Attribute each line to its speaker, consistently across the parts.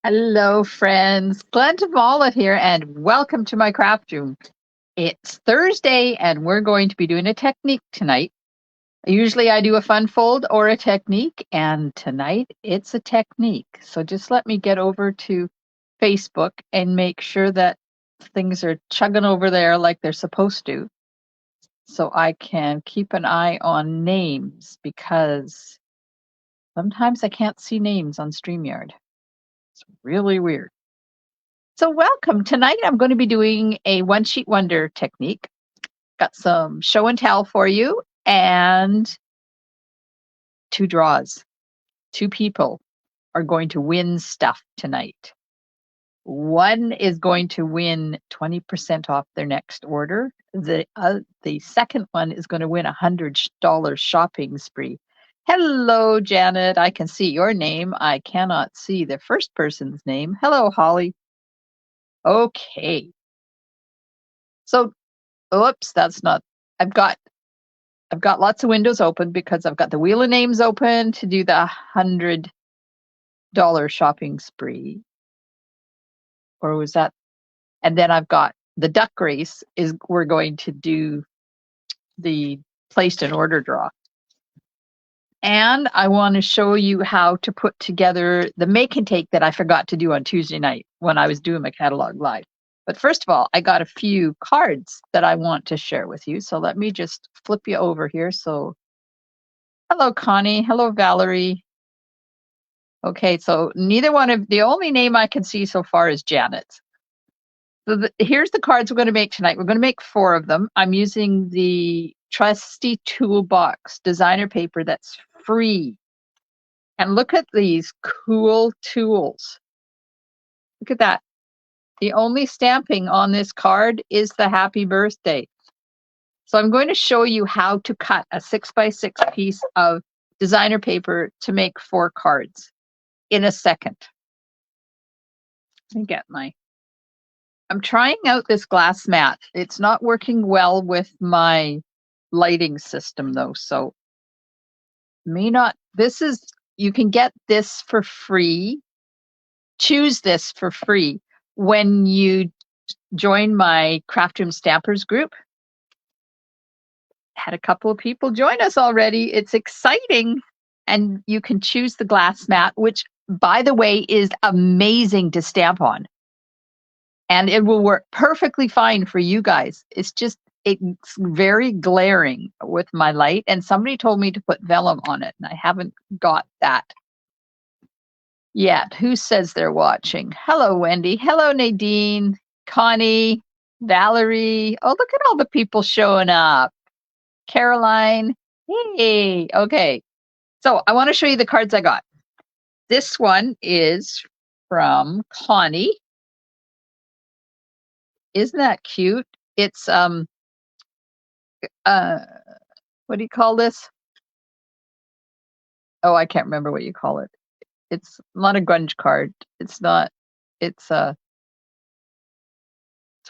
Speaker 1: Hello, friends. Glenda Mollett here, and welcome to my craft room. It's Thursday, and we're going to be doing a technique tonight. Usually, I do a fun fold or a technique, and tonight it's a technique. So just let me get over to Facebook and make sure that things are chugging over there like they're supposed to, so I can keep an eye on names because sometimes I can't see names on StreamYard. It's really weird. So welcome. Tonight I'm going to be doing a one sheet wonder technique. Got some show and tell for you and two draws. Two people are going to win stuff tonight. One is going to win 20% off their next order. The second one is going to win $100 shopping spree. Hello, Janet. I can see your name. I cannot see the first person's name. Hello, Holly. Okay. So oops, that's not. I've got lots of windows open because I've got the wheel of names open to do the $100 shopping spree. Or was that? And then I've got the duck race is we're going to do the placed an order draw. And I want to show you how to put together the make and take that I forgot to do on Tuesday night when I was doing my catalog live. But first of all, I got a few cards that I want to share with you. So let me just flip you over here. So hello, Connie. Hello, Valerie. Okay, so neither one of the only name I can see so far is Janet's. So here's the cards we're going to make tonight. We're going to make 4 of them. I'm using the Trusty Toolbox designer paper that's free. And look at these cool tools. Look at that. The only stamping on this card is the happy birthday. So I'm going to show you how to cut a 6x6 piece of designer paper to make 4 cards in a second. Let me get I'm trying out this glass mat. It's not working well with my lighting system though, so you can get this for free. Choose this for free when you join my Craft Room Stampers group. Had a couple of people join us already. It's exciting. And you can choose the glass mat, which, by the way, is amazing to stamp on. And it will work perfectly fine for you guys. It's very glaring with my light. And somebody told me to put vellum on it, and I haven't got that yet. Who says they're watching? Hello, Wendy. Hello, Nadine, Connie, Valerie. Oh, look at all the people showing up. Caroline. Hey, okay. So I want to show you the cards I got. This one is from Connie. Isn't that cute? It's what do you call this? Oh, I can't remember what you call it. It's not a grunge card. It's not. It's it's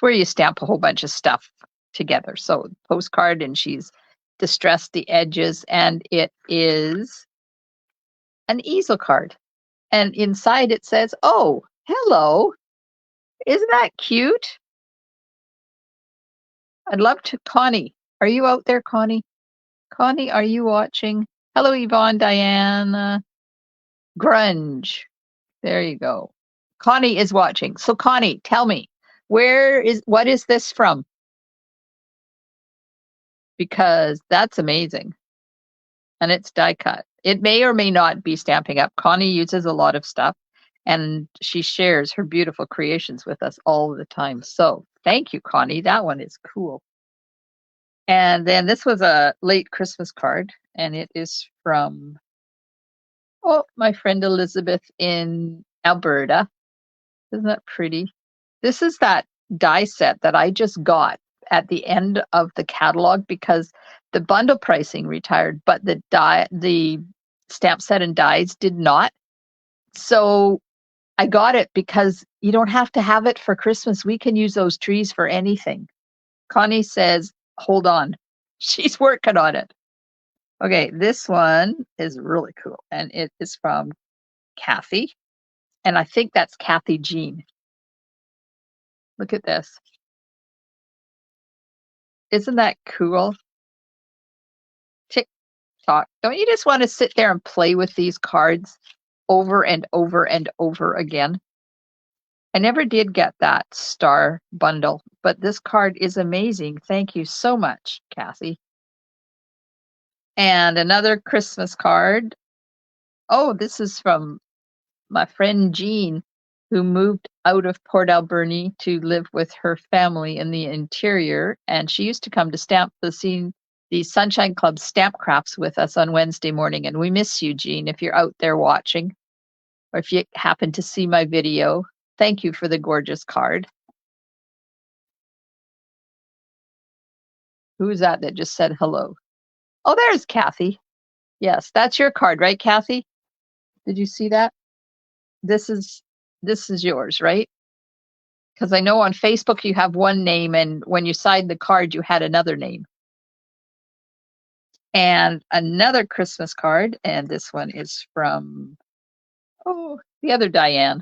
Speaker 1: where you stamp a whole bunch of stuff together. So postcard, and she's distressed the edges, and it is an easel card. And inside it says, "Oh, hello." Isn't that cute? I'd love to. Connie, are you out there, Connie? Connie, are you watching? Hello, Yvonne, Diana, Grunge. There you go. Connie is watching. So Connie, tell me, what is this from? Because that's amazing. And it's die cut. It may or may not be Stampin' Up. Connie uses a lot of stuff and she shares her beautiful creations with us all the time. So thank you, Connie. That one is cool. And then this was a late Christmas card, and it is from my friend Elizabeth in Alberta. Isn't that pretty? This is that die set that I just got at the end of the catalog because the bundle pricing retired, but the stamp set and dies did not. So I got it because you don't have to have it for Christmas. We can use those trees for anything. Connie says, hold on. She's working on it. Okay, this one is really cool, and it is from Kathy. And I think that's Kathy Jean. Look at this. Isn't that cool? TikTok. Don't you just want to sit there and play with these cards over and over and over again? I never did get that star bundle, but this card is amazing. Thank you so much, Kathy. And another Christmas card. Oh, this is from my friend Jean, who moved out of Port Alberni to live with her family in the interior. And she used to come to stamp the Sunshine Club stamp crafts with us on Wednesday morning. And we miss you, Jean, if you're out there watching, or if you happen to see my video. Thank you for the gorgeous card. Who's that just said hello? Oh, there's Kathy. Yes, that's your card, right, Kathy? Did you see that? This is yours, right? Because I know on Facebook you have one name, and when you signed the card, you had another name. And another Christmas card, and this one is from, the other Diane.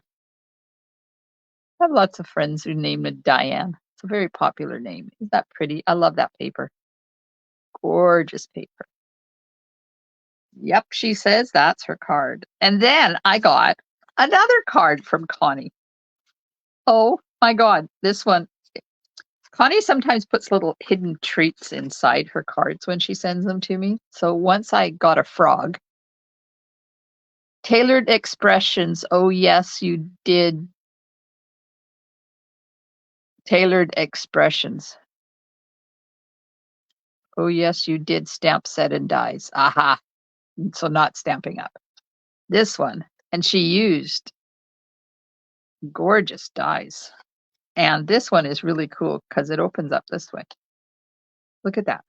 Speaker 1: I have lots of friends who name it Diane. It's a very popular name. Isn't that pretty? I love that paper. Gorgeous paper. Yep, she says that's her card. And then I got another card from Connie. Oh my God, this one. Connie sometimes puts little hidden treats inside her cards when she sends them to me. So once I got a frog. Tailored expressions. Oh, yes, you did. Tailored expressions. Oh, yes, you did stamp set and dies. Aha. So not Stampin' Up. This one. And she used gorgeous dies. And this one is really cool because it opens up this way. Look at that.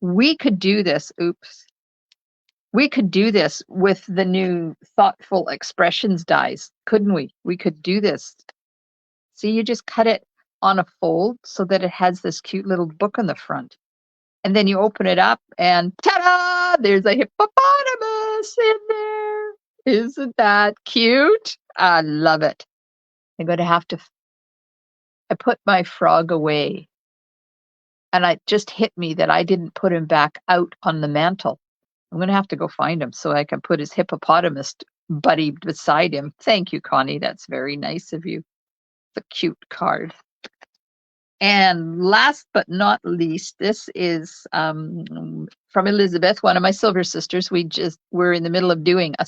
Speaker 1: We could do this. Oops. We could do this with the new Thoughtful Expressions dies, couldn't we? We could do this. See, you just cut it on a fold so that it has this cute little book on the front. And then you open it up and ta-da! There's a hippopotamus in there. Isn't that cute? I love it. I'm going to have to, I put my frog away. And it just hit me that I didn't put him back out on the mantle. I'm going to have to go find him so I can put his hippopotamus buddy beside him. Thank you, Connie. That's very nice of you. The cute card. And last but not least, this is from Elizabeth, one of my Silver sisters. We're in the middle of doing a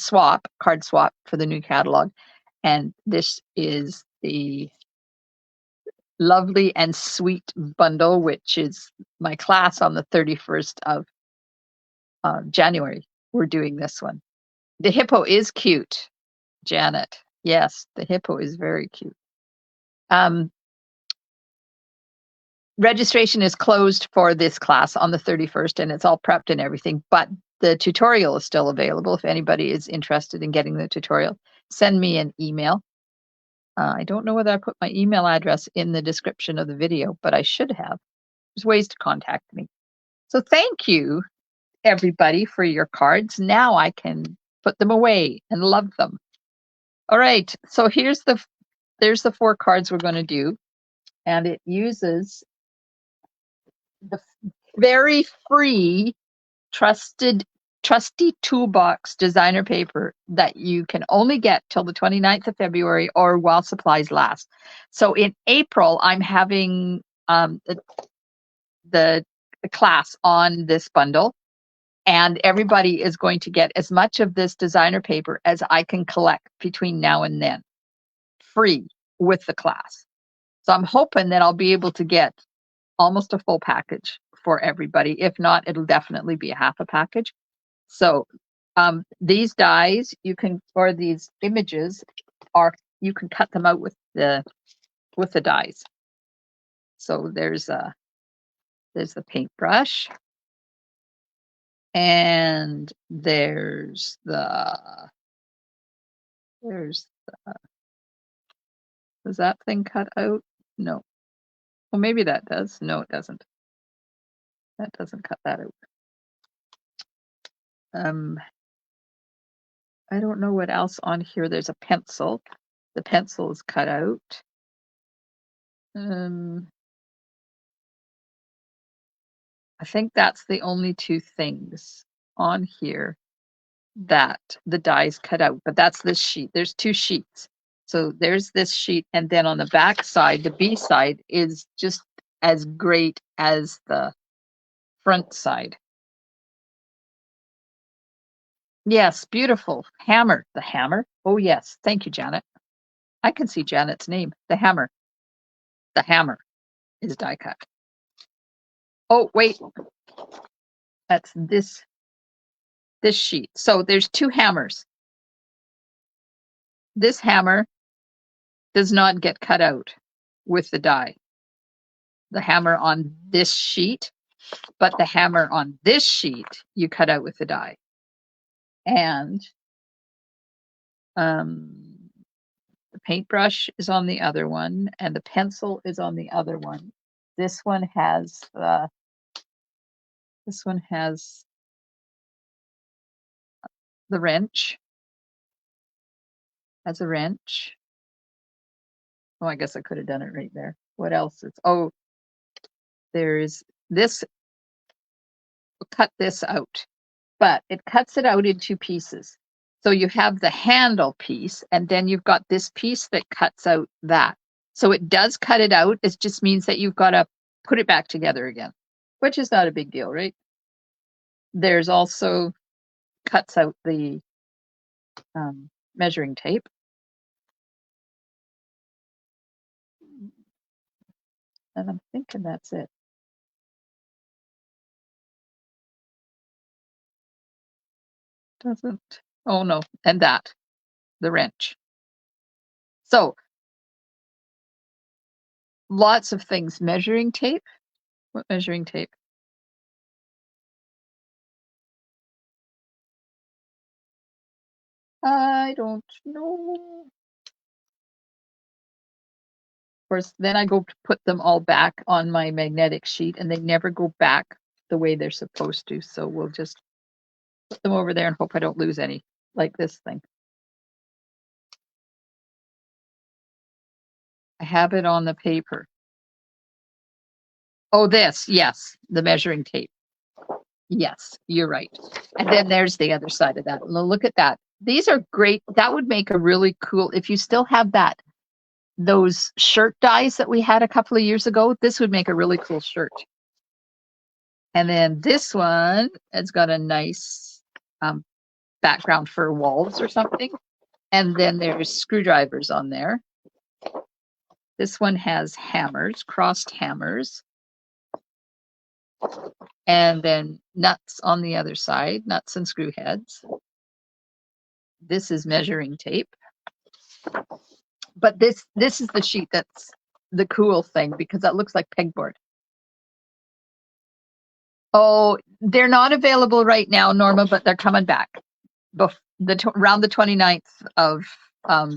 Speaker 1: card swap for the new catalog. And this is the Lovely and Sweet bundle, which is my class on the 31st of January. We're doing this one. The hippo is cute, Janet. Yes, the hippo is very cute. Registration is closed for this class on the 31st, and it's all prepped and everything, but the tutorial is still available. If anybody is interested in getting the tutorial, send me an email. I don't know whether I put my email address in the description of the video, but I should have. There's ways to contact me. So thank you, everybody, for your cards. Now I can put them away and love them. All right, so there's the 4 cards we're going to do, and it uses the very free trusty toolbox designer paper that you can only get till the 29th of February or while supplies last. So in April, I'm having the class on this bundle, and everybody is going to get as much of this designer paper as I can collect between now and then, free with the class. So I'm hoping that I'll be able to get almost a full package for everybody. If not, it'll definitely be a half a package. So these dies or these images you can cut them out with the dies. So there's the paintbrush, and there's the does that thing cut out? No. Well, maybe that does. No, it doesn't. That doesn't cut that out. I don't know what else on here. There's a pencil. The pencil is cut out. I think that's the only two things on here that the die's cut out, but that's this sheet. There's two sheets. So there's this sheet, and then on the back side, the B side is just as great as the front side. Yes, beautiful. Hammer. The hammer. Oh, yes. Thank you, Janet. I can see Janet's name. The hammer. The hammer is die cut. Oh, wait. That's this sheet. So there's two hammers. This hammer does not get cut out with the die. The hammer on this sheet, but the hammer on this sheet you cut out with the die. And the paintbrush is on the other one, and the pencil is on the other one. This one has the wrench. Has a wrench. Oh, I guess I could have done it right there. What else is? Oh, there's this. We'll cut this out, but it cuts it out in two pieces. So you have the handle piece, and then you've got this piece that cuts out that. So it does cut it out. It just means that you've got to put it back together again, which is not a big deal, right? There's also cuts out the measuring tape. And I'm thinking that's it. Doesn't. Oh, no. And that, the wrench. So lots of things. Measuring tape. What measuring tape? I don't know. Of course, then I go to put them all back on my magnetic sheet, and they never go back the way they're supposed to. So we'll just put them over there and hope I don't lose any, like this thing. I have it on the paper. Oh, this, yes, the measuring tape. Yes, you're right. And then there's the other side of that. Look at that. These are great. That would make a really cool, if you still have those shirt dies that we had a couple of years ago, this would make a really cool shirt. And then this one has got a nice background for walls or something. And then there's screwdrivers on there. This one has hammers, crossed hammers. And then nuts on the other side, nuts and screw heads. This is measuring tape. But this is the sheet that's the cool thing, because that looks like pegboard. Oh, they're not available right now, Norma, but they're coming back around the 29th of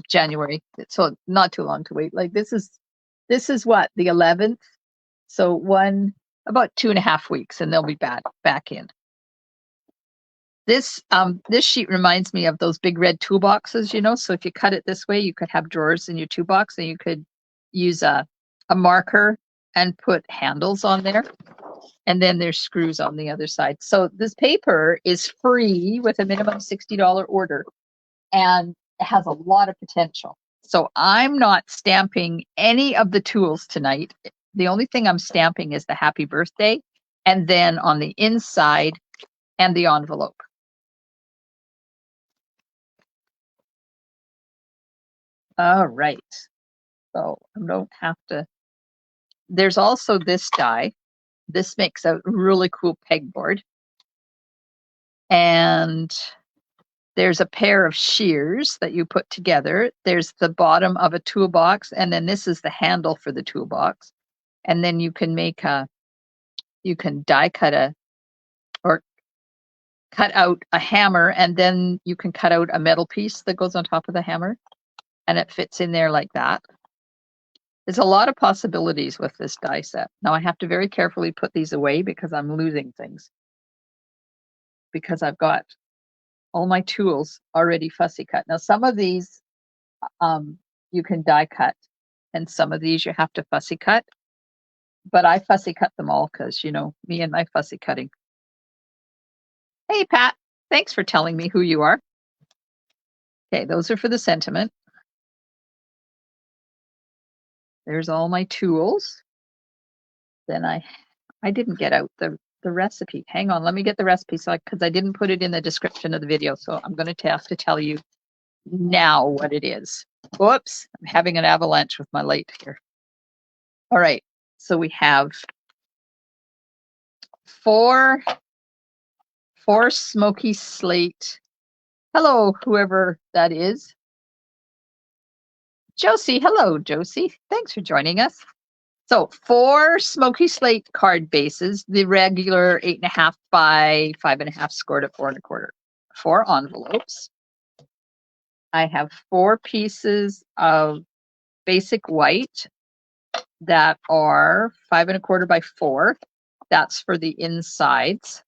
Speaker 1: January. So not too long to wait. Like this is what, the 11th? So about 2.5 weeks, and they'll be back in. This sheet reminds me of those big red toolboxes, so if you cut it this way, you could have drawers in your toolbox, and you could use a marker and put handles on there. And then there's screws on the other side. So this paper is free with a minimum $60 order, and it has a lot of potential. So I'm not stamping any of the tools tonight. The only thing I'm stamping is the happy birthday, and then on the inside and the envelope. All right. So I don't have to. There's also this die. This makes a really cool pegboard. And there's a pair of shears that you put together. There's the bottom of a toolbox, and then this is the handle for the toolbox. And then you can die cut or cut out a hammer, and then you can cut out a metal piece that goes on top of the hammer, and it fits in there like that. There's a lot of possibilities with this die set. Now I have to very carefully put these away because I'm losing things. Because I've got all my tools already fussy cut. Now, some of these you can die cut, and some of these you have to fussy cut. But I fussy cut them all because, you know, me and my fussy cutting. Hey, Pat, thanks for telling me who you are. Okay, those are for the sentiment. There's all my tools. Then I didn't get out the recipe. Hang on, let me get the recipe because I didn't put it in the description of the video. So I'm going to have to tell you now what it is. Whoops, I'm having an avalanche with my light here. All right, so we have four smoky slate. Hello, whoever that is. Josie, hello, Josie. Thanks for joining us. So 4 smoky slate card bases, the regular 8.5 by 5.5 scored at 4 1/4. 4 envelopes. I have 4 pieces of basic white that are 5 1/4 by 4. That's for the insides.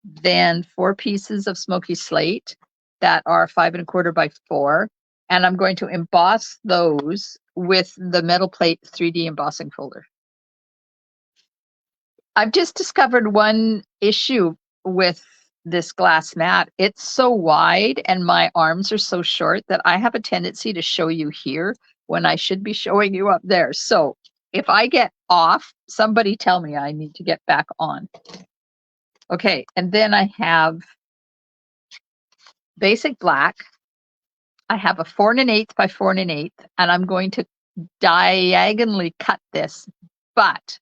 Speaker 1: Then 4 pieces of smoky slate that are 5 1/4 by 4. And I'm going to emboss those with the metal plate 3D embossing folder. I've just discovered one issue with this glass mat. It's so wide and my arms are so short that I have a tendency to show you here when I should be showing you up there. So if I get off, somebody tell me I need to get back on. Okay, and then I have basic black. I have a 4 1/8 by 4 1/8, and I'm going to diagonally cut this, but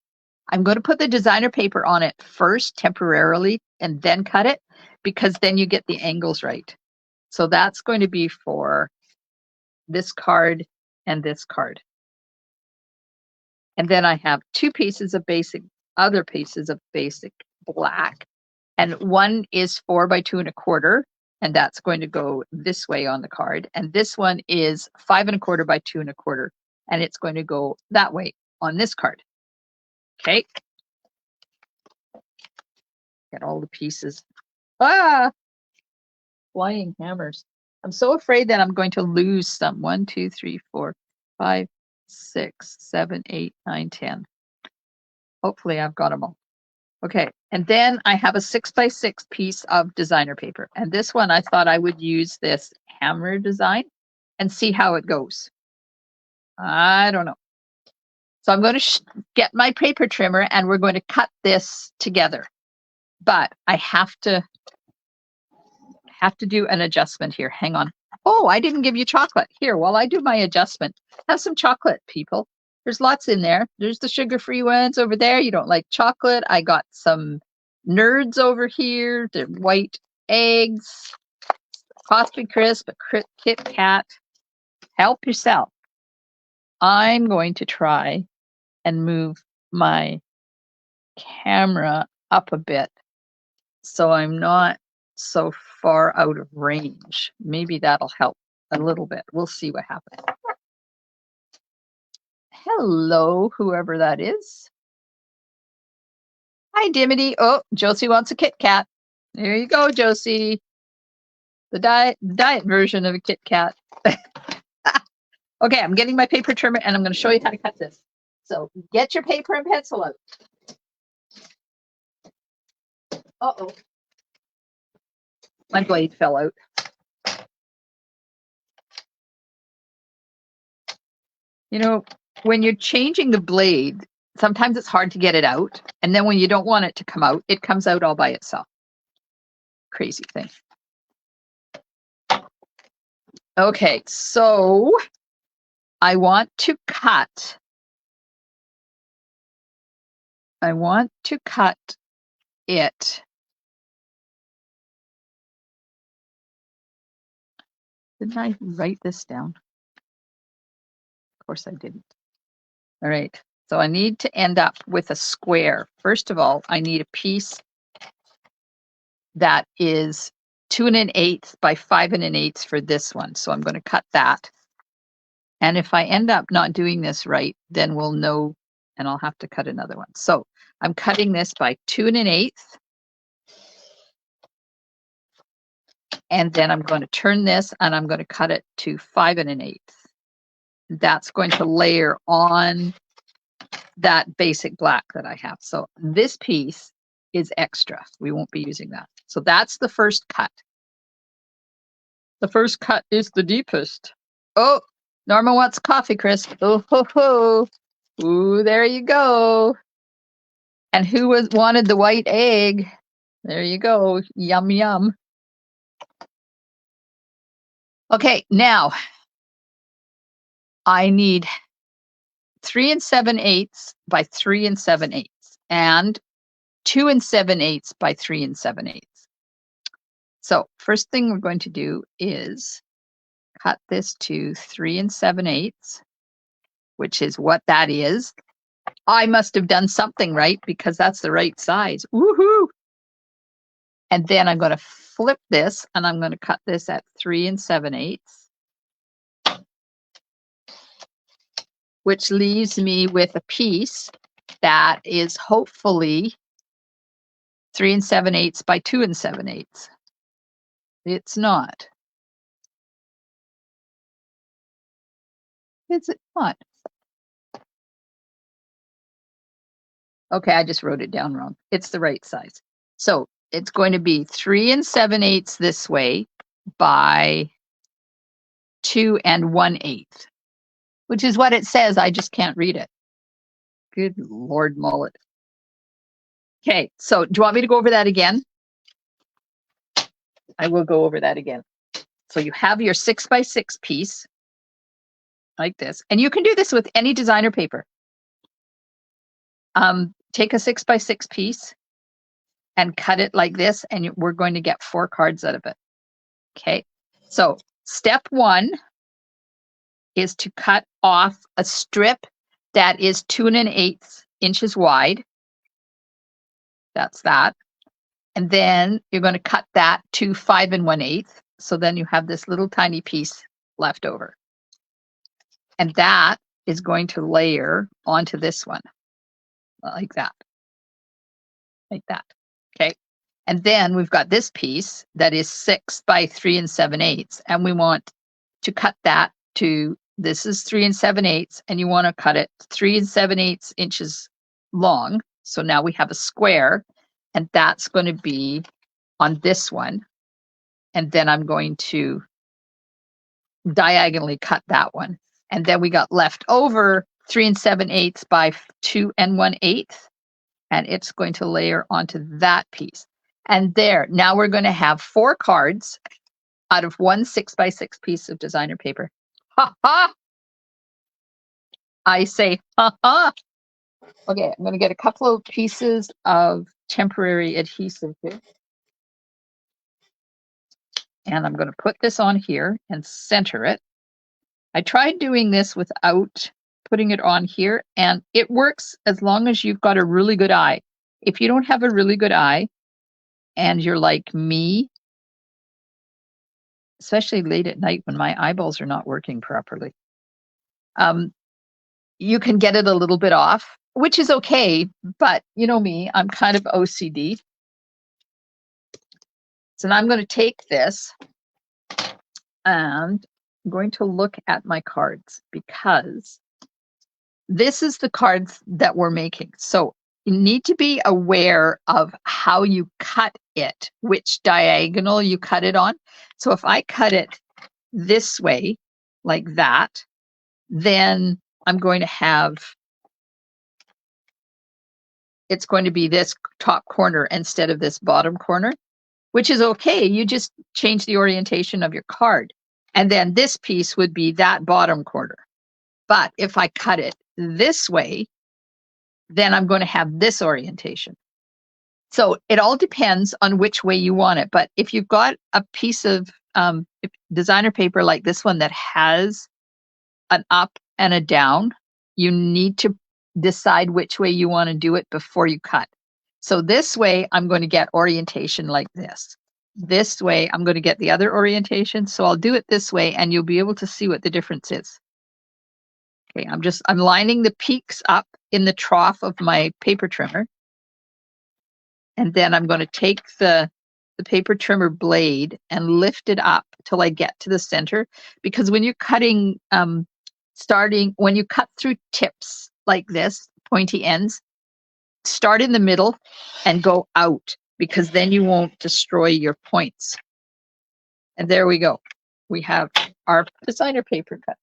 Speaker 1: I'm going to put the designer paper on it first temporarily and then cut it because then you get the angles right. So that's going to be for this card and this card. And then I have 2 pieces of other pieces of basic black, and one is 4 by 2 1/4. And that's going to go this way on the card. And this one is 5 1/4 by 2 1/4. And it's going to go that way on this card. Okay. Get all the pieces. Ah! Flying hammers. I'm so afraid that I'm going to lose some. 1, 2, 3, 4, 5, 6, 7, 8, 9, 10. Hopefully I've got them all. Okay, and then I have a 6 by 6 piece of designer paper. And this one, I thought I would use this hammer design and see how it goes. I don't know. So I'm going to get my paper trimmer and we're going to cut this together. But I have to do an adjustment here. Hang on. Oh, I didn't give you chocolate. Here, while I do my adjustment, have some chocolate, people. There's lots in there. There's the sugar-free ones over there. You don't like chocolate. I got some Nerds over here. The white eggs. Coffee Crisp, a Kit Kat. Help yourself. I'm going to try and move my camera up a bit so I'm not so far out of range. Maybe that'll help a little bit. We'll see what happens. Hello, whoever that is. Hi, Dimity. Oh, Josie wants a Kit Kat. There you go, Josie. The diet version of a Kit Kat. Okay, I'm getting my paper trimmer and I'm going to show you how to cut this. So get your paper and pencil out. Uh-oh. My blade fell out. You know, when you're changing the blade, sometimes it's hard to get it out. And then when you don't want it to come out, it comes out all by itself. Crazy thing. Okay, so I want to cut. It. Didn't I write this down? Of course I didn't. All right, so I need to end up with a square. First of all, I need a piece that is 2 1/8 by 5 1/8 for this one. So I'm going to cut that. And if I end up not doing this right, then we'll know and I'll have to cut another one. So I'm cutting this by 2 1/8. And then I'm going to turn this and I'm going to cut it to 5 1/8. That's going to layer on that basic black that I have. So this piece is extra. We won't be using that. So that's the first cut. The first cut is the deepest. Oh, Norma wants coffee crisp. Oh, ho, ho. Ooh, there you go. And who wanted the white egg? There you go. Yum, yum. Okay, now I need 3 7/8 by 3 7/8 and 2 7/8 by 3 7/8. So first thing we're going to do is cut this to 3 7/8, which is what that is. I must have done something right because that's the right size. Woohoo! And then I'm going to flip this and I'm going to cut this at 3 7/8, which leaves me with a piece that is hopefully 3 7/8 by 2 7/8. It's not. Is it not? Okay, I just wrote it down wrong. It's the right size. So it's going to be 3 7/8 this way by 2 1/8, which is what it says. I just can't read it. Good Lord, mullet. Okay, so do you want me to go over that again? I will go over that again. So you have your 6 by 6 piece like this, and you can do this with any designer paper. Take a 6 by 6 piece and cut it like this, and we're going to get 4 cards out of it. Okay, so step 1 is to cut off a strip that is 2 1/8 inches wide. That's that. And then you're going to cut that to 5 1/8. So then you have this little tiny piece left over. And that is going to layer onto this one like that. Like that. Okay. And then we've got this piece that is 6 by 3 7/8. And we want to cut that to, this is 3 7/8, and you want to cut it 3 7/8 inches long. So now we have a square, and that's going to be on this one. And then I'm going to diagonally cut that one. And then we got left over 3 7/8 by 2 1/8. And it's going to layer onto that piece. And there, now we're going to have 4 cards out of one 6 by 6 piece of designer paper. Ha ha! I say ha ha! Okay, I'm going to get a couple of pieces of temporary adhesive here. And I'm going to put this on here and center it. I tried doing this without putting it on here, and it works as long as you've got a really good eye. If you don't have a really good eye and you're like me, especially late at night when my eyeballs are not working properly, you can get it a little bit off, which is okay, but you know me, I'm kind of OCD. So now I'm going to take this and I'm going to look at my cards because this is the cards that we're making. So you need to be aware of how you cut it, which diagonal you cut it on. So if I cut it this way, like that, then I'm going to have, it's going to be this top corner instead of this bottom corner, which is okay. You just change the orientation of your card. And then this piece would be that bottom corner. But if I cut it this way, then I'm going to have this orientation. So it all depends on which way you want it. But if you've got a piece of designer paper like this one that has an up and a down, you need to decide which way you want to do it before you cut. So this way, I'm going to get orientation like this. This way, I'm going to get the other orientation. So I'll do it this way, and you'll be able to see what the difference is. Okay, I'm lining the peaks up in the trough of my paper trimmer. And then I'm going to take the the paper trimmer blade and lift it up till I get to the center. Because when you're cutting, when you cut through tips like this, pointy ends, start in the middle and go out, because then you won't destroy your points. And there we go. We have our designer paper cut.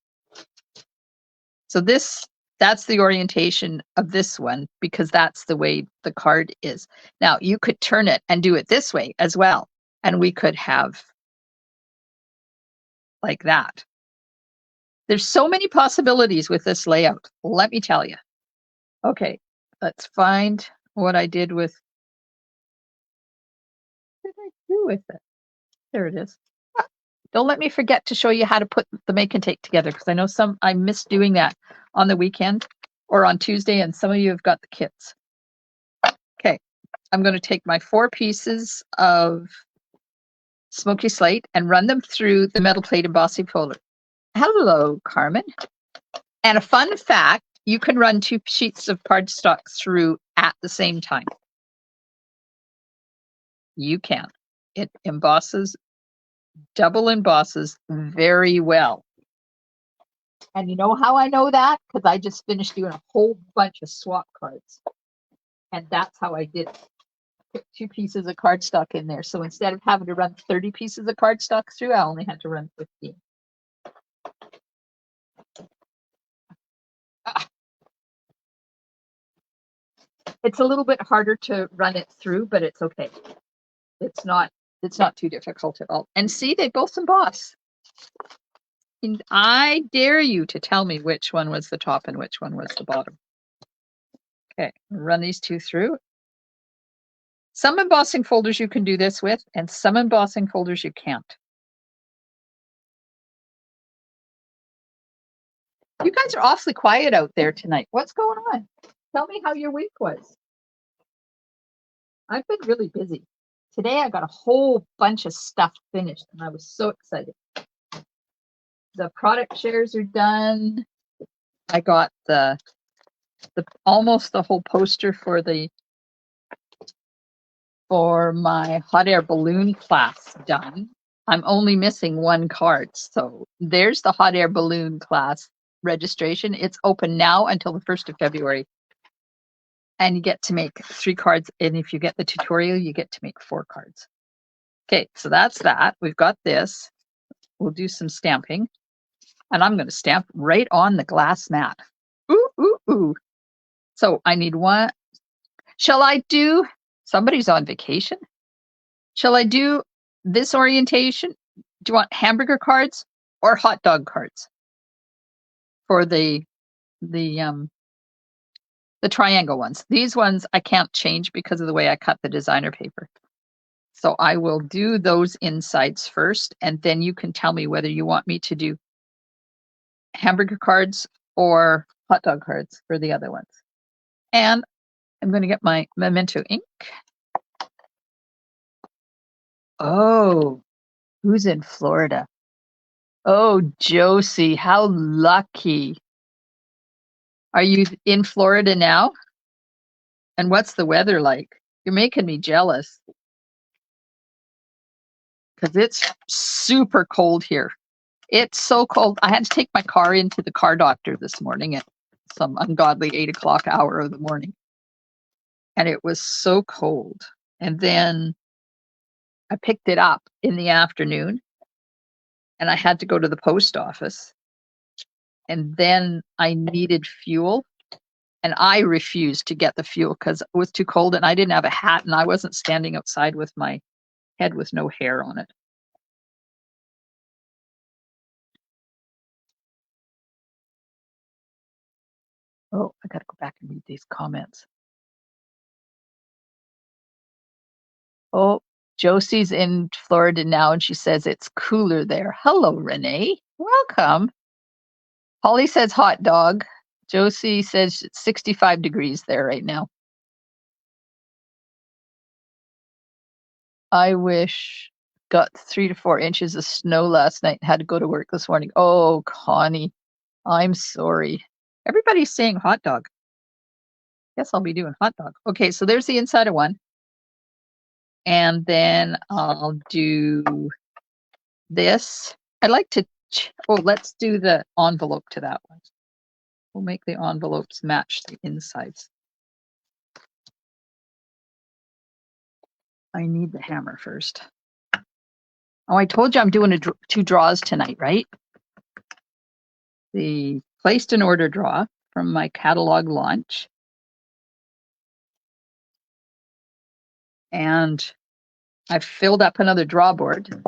Speaker 1: So that's the orientation of this one, because that's the way the card is. Now you could turn it and do it this way as well. And we could have like that. There's so many possibilities with this layout, let me tell you. Okay, let's find what I did with, what did I do with it? There it is. Don't let me forget to show you how to put the make and take together, because I know I missed doing that on the weekend or on Tuesday, and some of you have got the kits. Okay, I'm going to take my 4 pieces of Smoky Slate and run them through the metal plate embossing folder. Hello, Carmen. And a fun fact, you can run 2 sheets of cardstock through at the same time. You can. It embosses, double embosses very well. And you know how I know that? Because I just finished doing a whole bunch of swap cards. And that's how I did it. Put 2 pieces of cardstock in there. So instead of having to run 30 pieces of cardstock through, I only had to run 15. It's a little bit harder to run it through, but it's okay. It's not too difficult at all. And see, they both emboss. And I dare you to tell me which one was the top and which one was the bottom. Okay, run these 2 through. Some embossing folders you can do this with, and some embossing folders you can't. You guys are awfully quiet out there tonight. What's going on? Tell me how your week was. I've been really busy. Today I got a whole bunch of stuff finished, and I was so excited. The product shares are done. I got the almost the whole poster for my hot air balloon class done. I'm only missing 1 card. So there's the hot air balloon class registration. It's open now until the 1st of February. And you get to make 3 cards. And if you get the tutorial, you get to make 4 cards. Okay, so that's that. We've got this. We'll do some stamping. And I'm going to stamp right on the glass mat. Ooh, ooh, ooh. So I need 1. Shall I do, somebody's on vacation? Shall I do this orientation? Do you want hamburger cards or hot dog cards for the triangle ones? These ones I can't change because of the way I cut the designer paper. So I will do those insides first, and then you can tell me whether you want me to do hamburger cards or hot dog cards for the other ones. And I'm going to get my Memento ink. Oh, who's in Florida? Oh, Josie, how lucky. Are you in Florida now? And what's the weather like? You're making me jealous. Because it's super cold here. It's so cold. I had to take my car into the car doctor this morning at some ungodly 8 o'clock hour of the morning. And it was so cold. And then I picked it up in the afternoon. And I had to go to the post office. And then I needed fuel. And I refused to get the fuel because it was too cold and I didn't have a hat and I wasn't standing outside with my head with no hair on it. Oh, I got to go back and read these comments. Oh, Josie's in Florida now and she says it's cooler there. Hello, Renee. Welcome. Holly says hot dog. Josie says it's 65 degrees there right now. I wish got 3 to 4 inches of snow last night. Had to go to work this morning. Oh, Connie, I'm sorry. Everybody's saying hot dog. Guess I'll be doing hot dog. Okay, so there's the inside of one. And then I'll do this. I like to, let's do the envelope to that one. We'll make the envelopes match the insides. I need the hammer first. Oh, I told you I'm doing two draws tonight, right? The placed an order draw from my catalog launch. And I've filled up another draw board.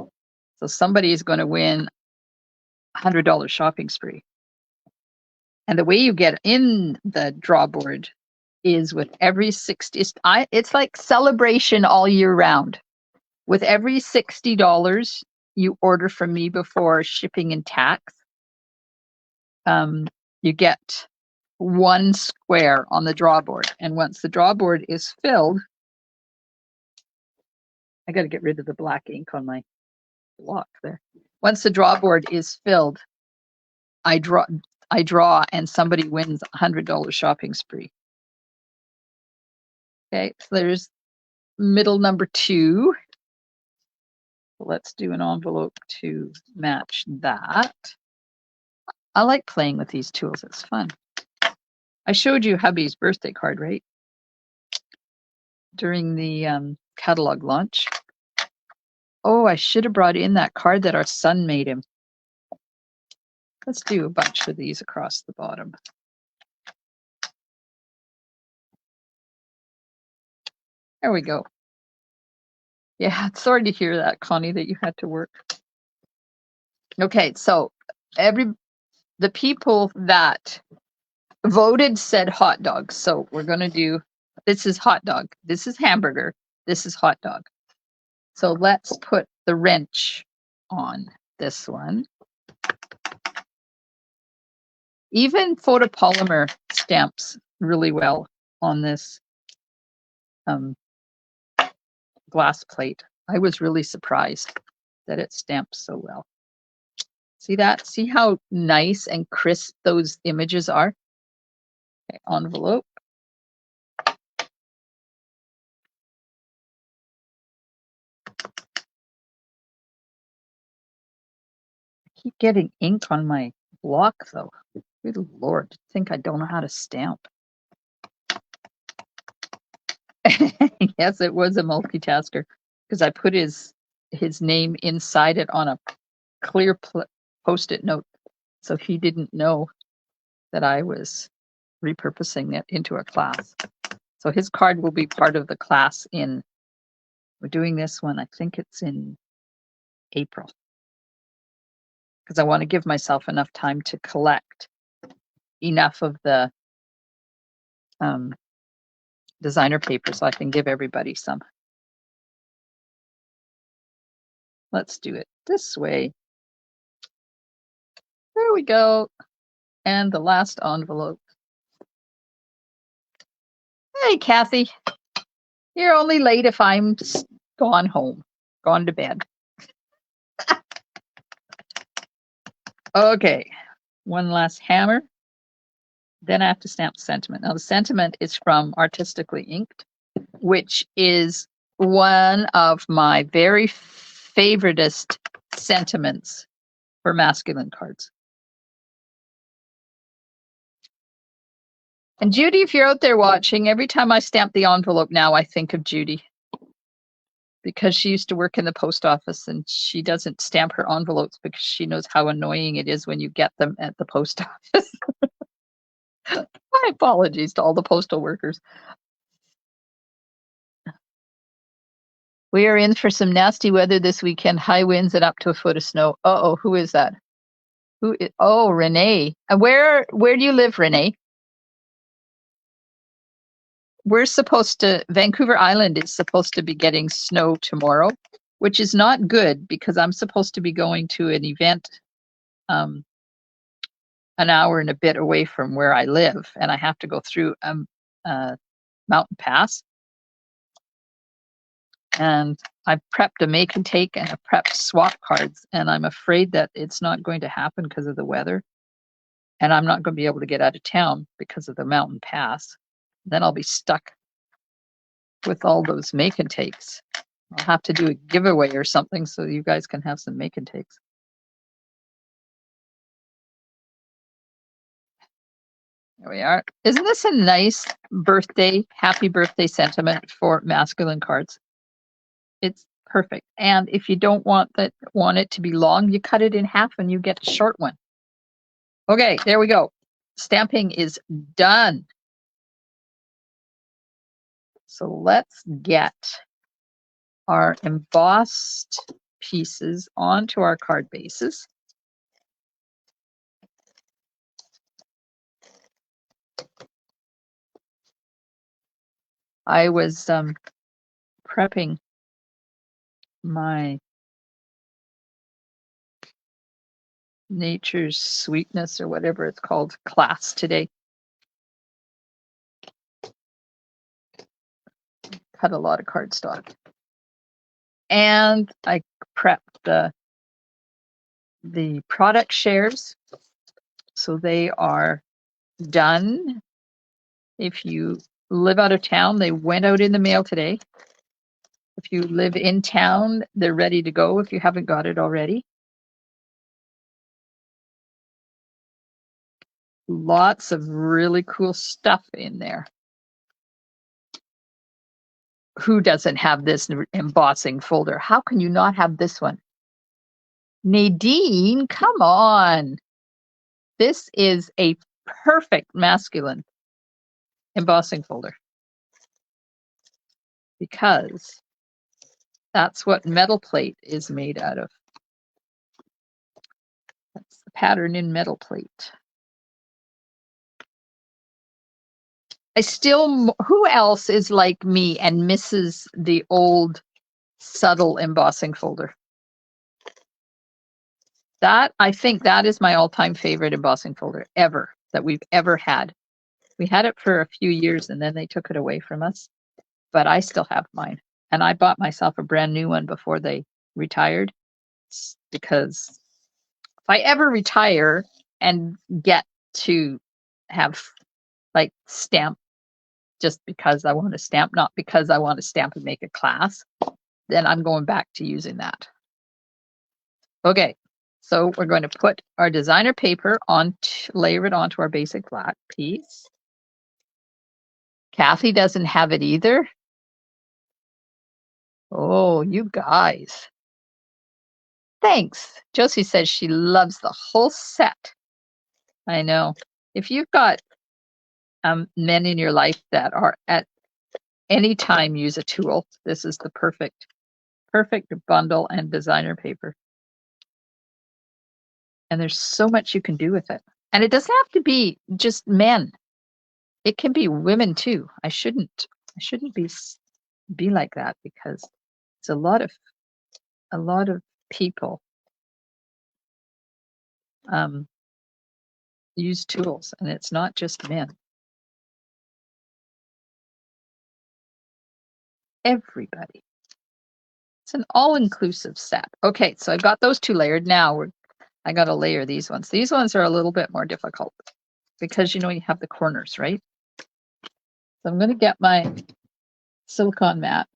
Speaker 1: So somebody is going to win $100 shopping spree. And the way you get in the draw board is with every 60, it's like celebration all year round. With every $60 you order from me before shipping and tax, you get one square on the draw board. And once the draw board is filled, I got to get rid of the black ink on my block there. Once the draw board is filled, I draw and somebody wins $100 shopping spree. Okay, so there's middle number 2. Let's do an envelope to match that. I like playing with these tools. It's fun. I showed you hubby's birthday card, right? During the catalog launch. Oh, I should have brought in that card that our son made him. Let's do a bunch of these across the bottom. There we go. Yeah, sorry to hear that, Connie, that you had to work. Okay, so the people that voted said hot dog. So we're going to do, this is hot dog, this is hamburger, this is hot dog. So let's put the wrench on this one. Even photopolymer stamps really well on this glass plate. I was really surprised that it stamps so well. See that? See how nice and crisp those images are? Okay, envelope. I keep getting ink on my block though. Good Lord, I think I don't know how to stamp. Yes, it was a multitasker because I put his name inside it on a clear post-it note, so he didn't know that I was repurposing it into a class. So his card will be part of the class we're doing this one, I think it's in April, because I want to give myself enough time to collect enough of the designer paper so I can give everybody some. Let's do it this way. There we go. And the last envelope. Hey, Kathy. You're only late if I'm gone home, gone to bed. Okay, one last hammer. Then I have to stamp sentiment. Now the sentiment is from Artistically Inked, which is one of my very favoritist sentiments for masculine cards. And Judy, if you're out there watching, every time I stamp the envelope now, I think of Judy. Because she used to work in the post office and she doesn't stamp her envelopes because she knows how annoying it is when you get them at the post office. My apologies to all the postal workers. We are in for some nasty weather this weekend, high winds and up to a foot of snow. Uh-oh, who is that? Oh, Renee. Where do you live, Renee? Vancouver Island is supposed to be getting snow tomorrow, which is not good because I'm supposed to be going to an event an hour and a bit away from where I live, and I have to go through a mountain pass. And I've prepped a make and take and a prepped swap cards, and I'm afraid that it's not going to happen because of the weather. And I'm not going to be able to get out of town because of the mountain pass. Then I'll be stuck with all those make and takes. I'll have to do a giveaway or something so you guys can have some make and takes. There we are. Isn't this a nice birthday, happy birthday sentiment for masculine cards? It's perfect. And if you don't want it to be long, you cut it in half and you get a short one. Okay, there we go. Stamping is done. So let's get our embossed pieces onto our card bases. I was prepping my Nature's Sweetness or whatever it's called class today. Cut a lot of cardstock. And I prepped the product shares. So they are done. If you live out of town, they went out in the mail today. If you live in town, they're ready to go if you haven't got it already. Lots of really cool stuff in there. Who doesn't have this embossing folder? How can you not have this one? Nadine, come on. This is a perfect masculine embossing folder because that's what metal plate is made out of. That's the pattern in metal plate. Who else is like me and misses the old subtle embossing folder? I think that is my all-time favorite embossing folder ever that we've ever had. We had it for a few years and then they took it away from us, but I still have mine. And I bought myself a brand new one before they retired because if I ever retire and get to have like stamp just because I want to stamp, not because I want to stamp and make a class, then I'm going back to using that. Okay, so we're going to put our designer paper on, layer it onto our basic flat piece. Kathy doesn't have it either. Oh, you guys. Thanks. Josie says she loves the whole set. I know. If you've got men in your life that are at any time use a tool, this is the perfect bundle and designer paper. And there's so much you can do with it. And it doesn't have to be just men. It can be women too. I shouldn't be like that because it's a lot of people use tools and it's not just men. Everybody. It's an all-inclusive set. Okay, so I've got those two layered. Now I got to layer these ones. These ones are a little bit more difficult because you have the corners, right? So I'm going to get my silicone mat.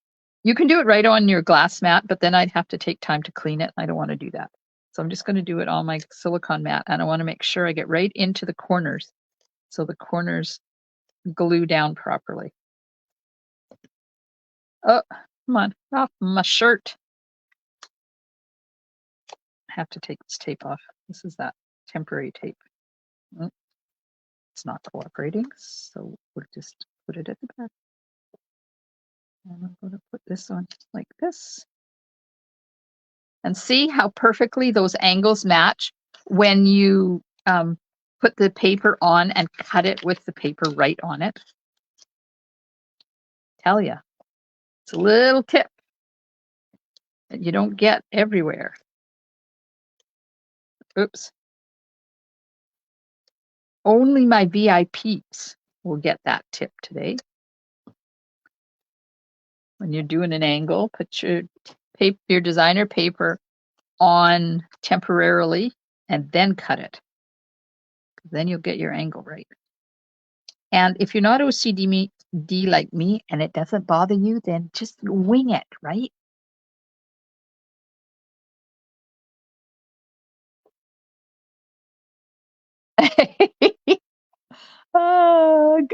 Speaker 1: You can do it right on your glass mat, but then I'd have to take time to clean it. I don't want to do that. So I'm just going to do it on my silicone mat, and I want to make sure I get right into the corners so the corners glue down properly. Oh, come on, off my shirt. I have to take this tape off. This is that temporary tape. It's not cooperating, so we'll just put it at the back. And I'm going to put this on like this. And see how perfectly those angles match when you put the paper on and cut it with the paper right on it. Tell ya, it's a little tip that you don't get everywhere. Oops. Only my VIPs will get that tip today. When you're doing an angle, put your designer paper on temporarily and then cut it. Then you'll get your angle right. And if you're not OCD like me and it doesn't bother you, then just wing it, right?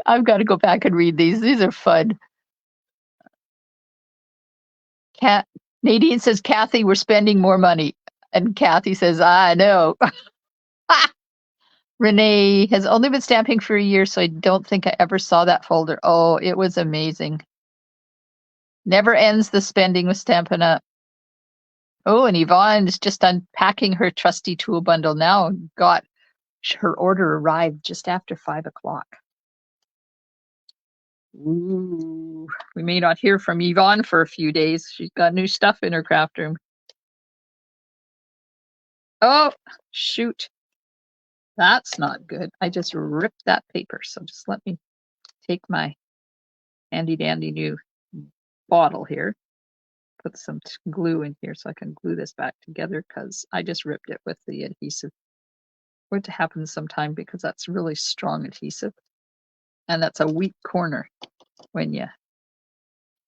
Speaker 1: I've got to go back and read these. These are fun. Nadine says, Kathy, we're spending more money. And Kathy says, I know. Renee has only been stamping for a year, so I don't think I ever saw that folder. Oh, it was amazing. Never ends the spending with Stampin' Up. Oh, and Yvonne is just unpacking her trusty tool bundle now. Got her order arrived just after 5 o'clock. Ooh, we may not hear from Yvonne for a few days. She's got new stuff in her craft room. Oh, shoot. That's not good. I just ripped that paper. So just let me take my handy dandy new bottle here. Put some glue in here so I can glue this back together because I just ripped it with the adhesive. What happens sometime because that's really strong adhesive. And that's a weak corner when you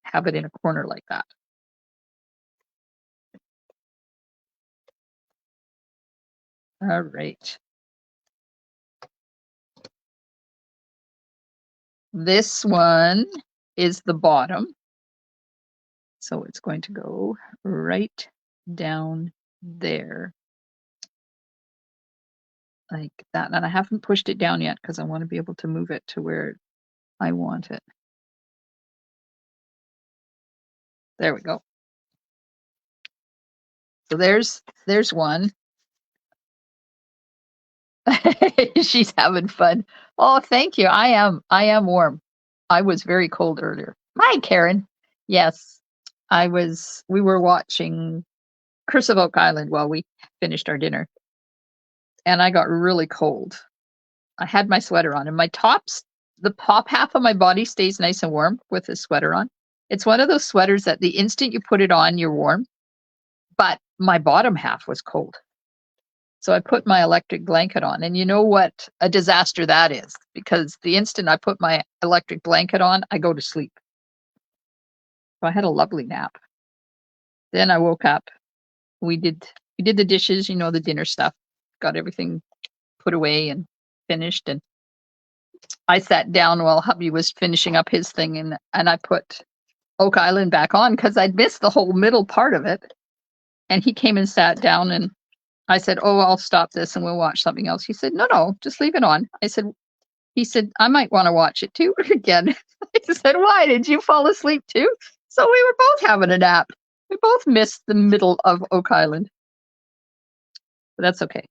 Speaker 1: have it in a corner like that. All right. This one is the bottom. So it's going to go right down there like that. And I haven't pushed it down yet because I want to be able to move it to where I want it. There we go. So there's one. She's having fun. Oh, thank you. I am warm. I was very cold earlier. Hi, Karen. Yes, we were watching Curse of Oak Island while we finished our dinner. And I got really cold. I had my sweater on and the top half of my body stays nice and warm with the sweater on. It's one of those sweaters that the instant you put it on, you're warm, but my bottom half was cold. So I put my electric blanket on, and you know what a disaster that is, because the instant I put my electric blanket on, I go to sleep. So I had a lovely nap. Then I woke up. We did the dishes, the dinner stuff, got everything put away and finished, and I sat down while hubby was finishing up his thing, and I put Oak Island back on because I'd missed the whole middle part of it. And he came and sat down, and I said, "Oh, I'll stop this and we'll watch something else." He said, "No, just leave it on." He said, "I might want to watch it too again." I said, "Why? Did you fall asleep too?" So we were both having a nap. We both missed the middle of Oak Island. But that's okay.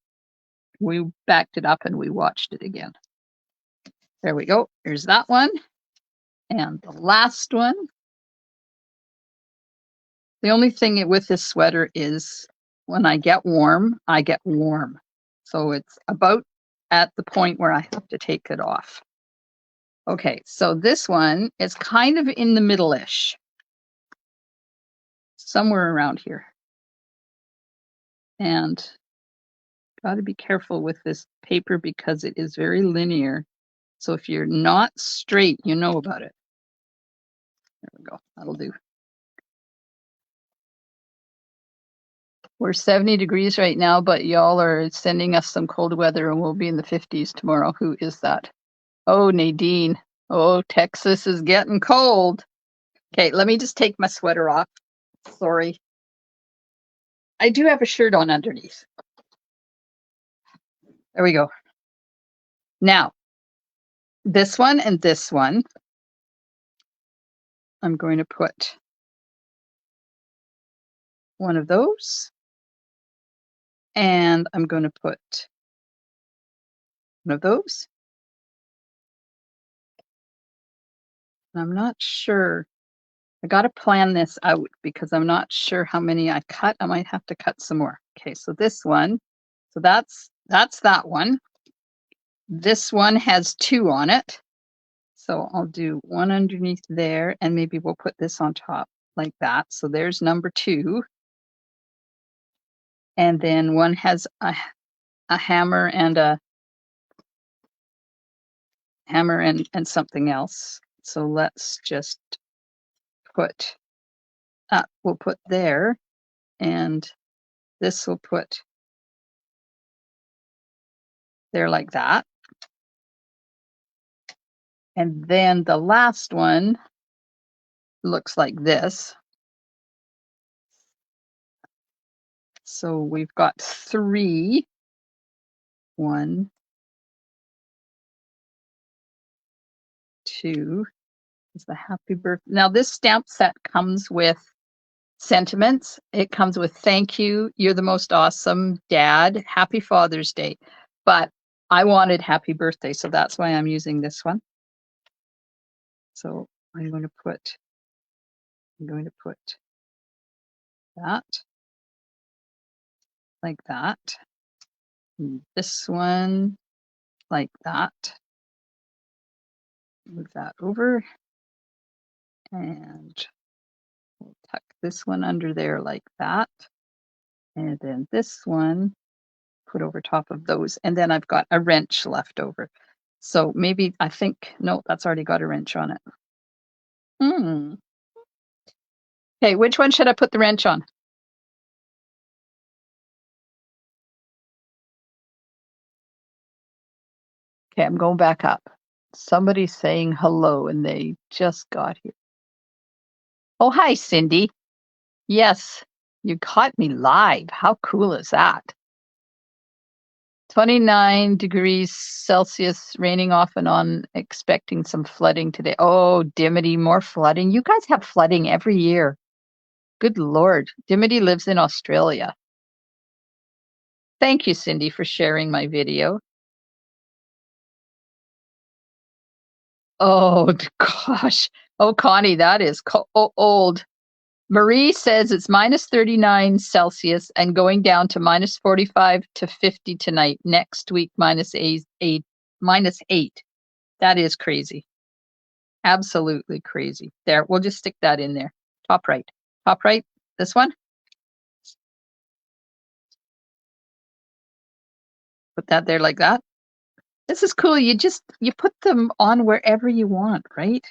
Speaker 1: We backed it up and we watched it again. There we go. Here's that one. And the last one. The only thing with this sweater is when I get warm, I get warm. So it's about at the point where I have to take it off. Okay, so this one is kind of in the middle-ish. Somewhere around here. And got to be careful with this paper because it is very linear. So if you're not straight, you know about it. There we go. That'll do. We're 70 degrees right now, but y'all are sending us some cold weather and we'll be in the 50s tomorrow. Who is that? Oh, Nadine. Oh, Texas is getting cold. Okay, let me just take my sweater off. Sorry. I do have a shirt on underneath. There we go. Now, this one and this one, I'm going to put one of those. And I'm going to put one of those. I'm not sure. I got to plan this out because I'm not sure how many I cut. I might have to cut some more. Okay, so this one. So that's that one. This one has 2 on it. So I'll do one underneath there and maybe we'll put this on top like that. So there's number 2. And then one has a hammer and something else. So let's just put we'll put there, and this will put there like that. And then the last one looks like this. So we've got 3. 1, 2 is the happy birthday. Now this stamp set comes with sentiments. It comes with thank you, you're the most awesome dad, happy Father's Day. But I wanted happy birthday, so that's why I'm using this one. So I'm going to put that like that. And this one like that. Move that over. And we'll tuck this one under there like that. And then this one put over top of those. And then I've got a wrench left over. So maybe, I think, no, that's already got a wrench on it. Okay, which one should I put the wrench on? Okay, I'm going back up. Somebody's saying hello and they just got here. Oh, hi, Cindy. Yes, you caught me live. How cool is that? 29 degrees Celsius, raining off and on, expecting some flooding today. Oh, Dimity, more flooding. You guys have flooding every year. Good Lord. Dimity lives in Australia. Thank you, Cindy, for sharing my video. Oh, gosh. Oh, Connie, that is old. Marie says it's minus 39 Celsius and going down to minus 45 to 50 tonight. Next week, minus 8. That is crazy. Absolutely crazy. There, we'll just stick that in there. Top right. Top right. This one. Put that there like that. This is cool. You put them on wherever you want, right?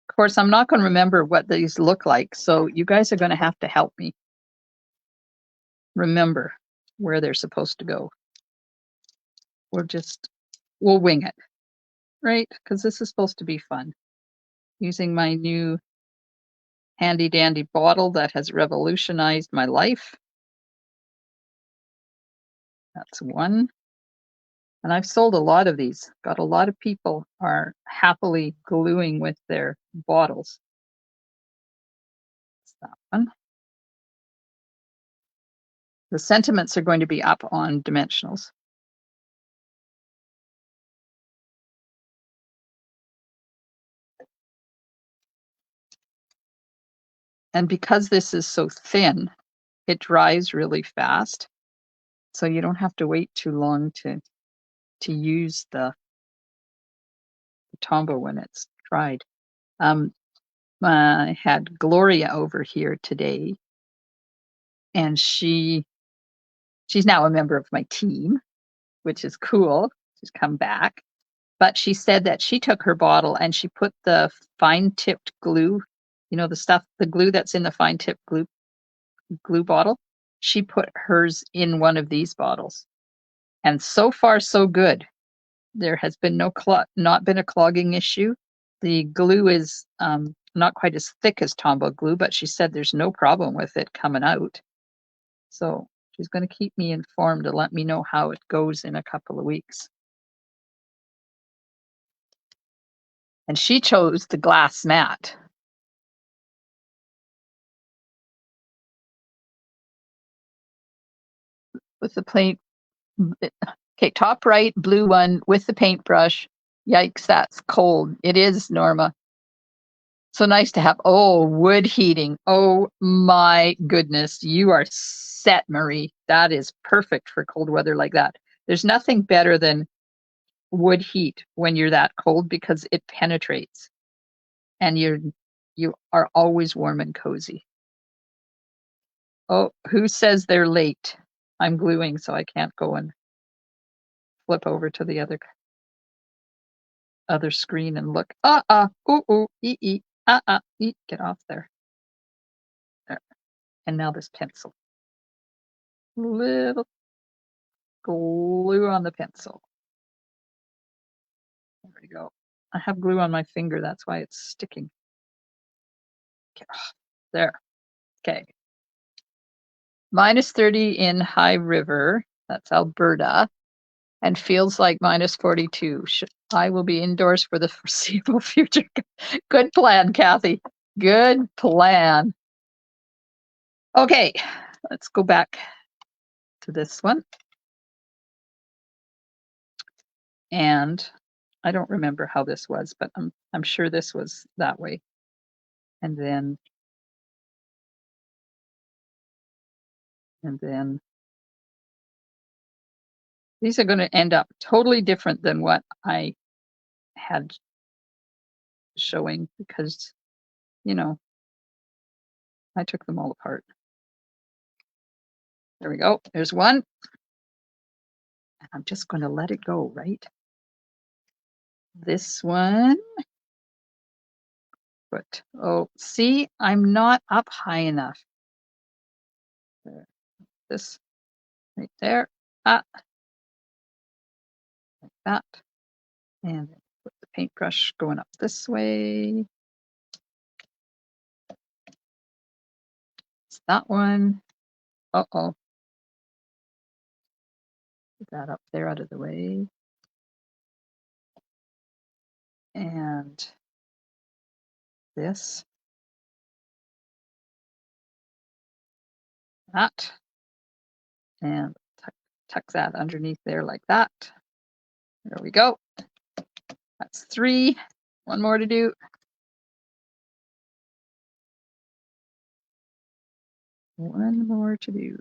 Speaker 1: Of course, I'm not going to remember what these look like, so you guys are going to have to help me remember where they're supposed to go. We'll wing it, right? Because this is supposed to be fun. Using my new handy dandy bottle that has revolutionized my life. That's one. And I've sold a lot of these. Got a lot of people are happily gluing with their bottles. That's that one. The sentiments are going to be up on dimensionals. And because this is so thin, it dries really fast. So you don't have to wait too long to use the Tombow when it's dried. I had Gloria over here today, and she's now a member of my team, which is cool. She's come back. But she said that she took her bottle and she put the fine tipped glue, the glue that's in the fine tipped glue bottle. She put hers in one of these bottles. And so far, so good. There has been not been a clogging issue. The glue is not quite as thick as Tombow glue, but she said there's no problem with it coming out. So she's going to keep me informed and let me know how it goes in a couple of weeks. And she chose the glass mat. With the paint. Okay, top right, blue one with the paintbrush. Yikes, that's cold. It is, Norma. So nice to have. Oh, wood heating. Oh my goodness. You are set, Marie. That is perfect for cold weather like that. There's nothing better than wood heat when you're that cold because it penetrates and you are always warm and cozy. Oh, who says they're late? I'm gluing, so I can't go and flip over to the other screen and look. Get off there. There. And now this pencil. Little glue on the pencil. we go. I have glue on my finger, that's why it's sticking. Okay. There. Okay. -30 in High River, that's Alberta, and feels like -42. I will be indoors for the foreseeable future. Good plan, Kathy. Good plan. Okay, let's go back to this one. And I don't remember how this was, but I'm sure this was that way. And then these are going to end up totally different than what I had showing because, you know, I took them all apart. There we go. There's one. And I'm just going to let it go, right? This one. But, oh, see, I'm not up high enough. There. This right there. Ah. Like that. And put the paintbrush going up this way. It's that one. Uh-oh. Get that up there out of the way. And this. That. And tuck that underneath there like that. There we go. That's 3. One more to do. One more to do.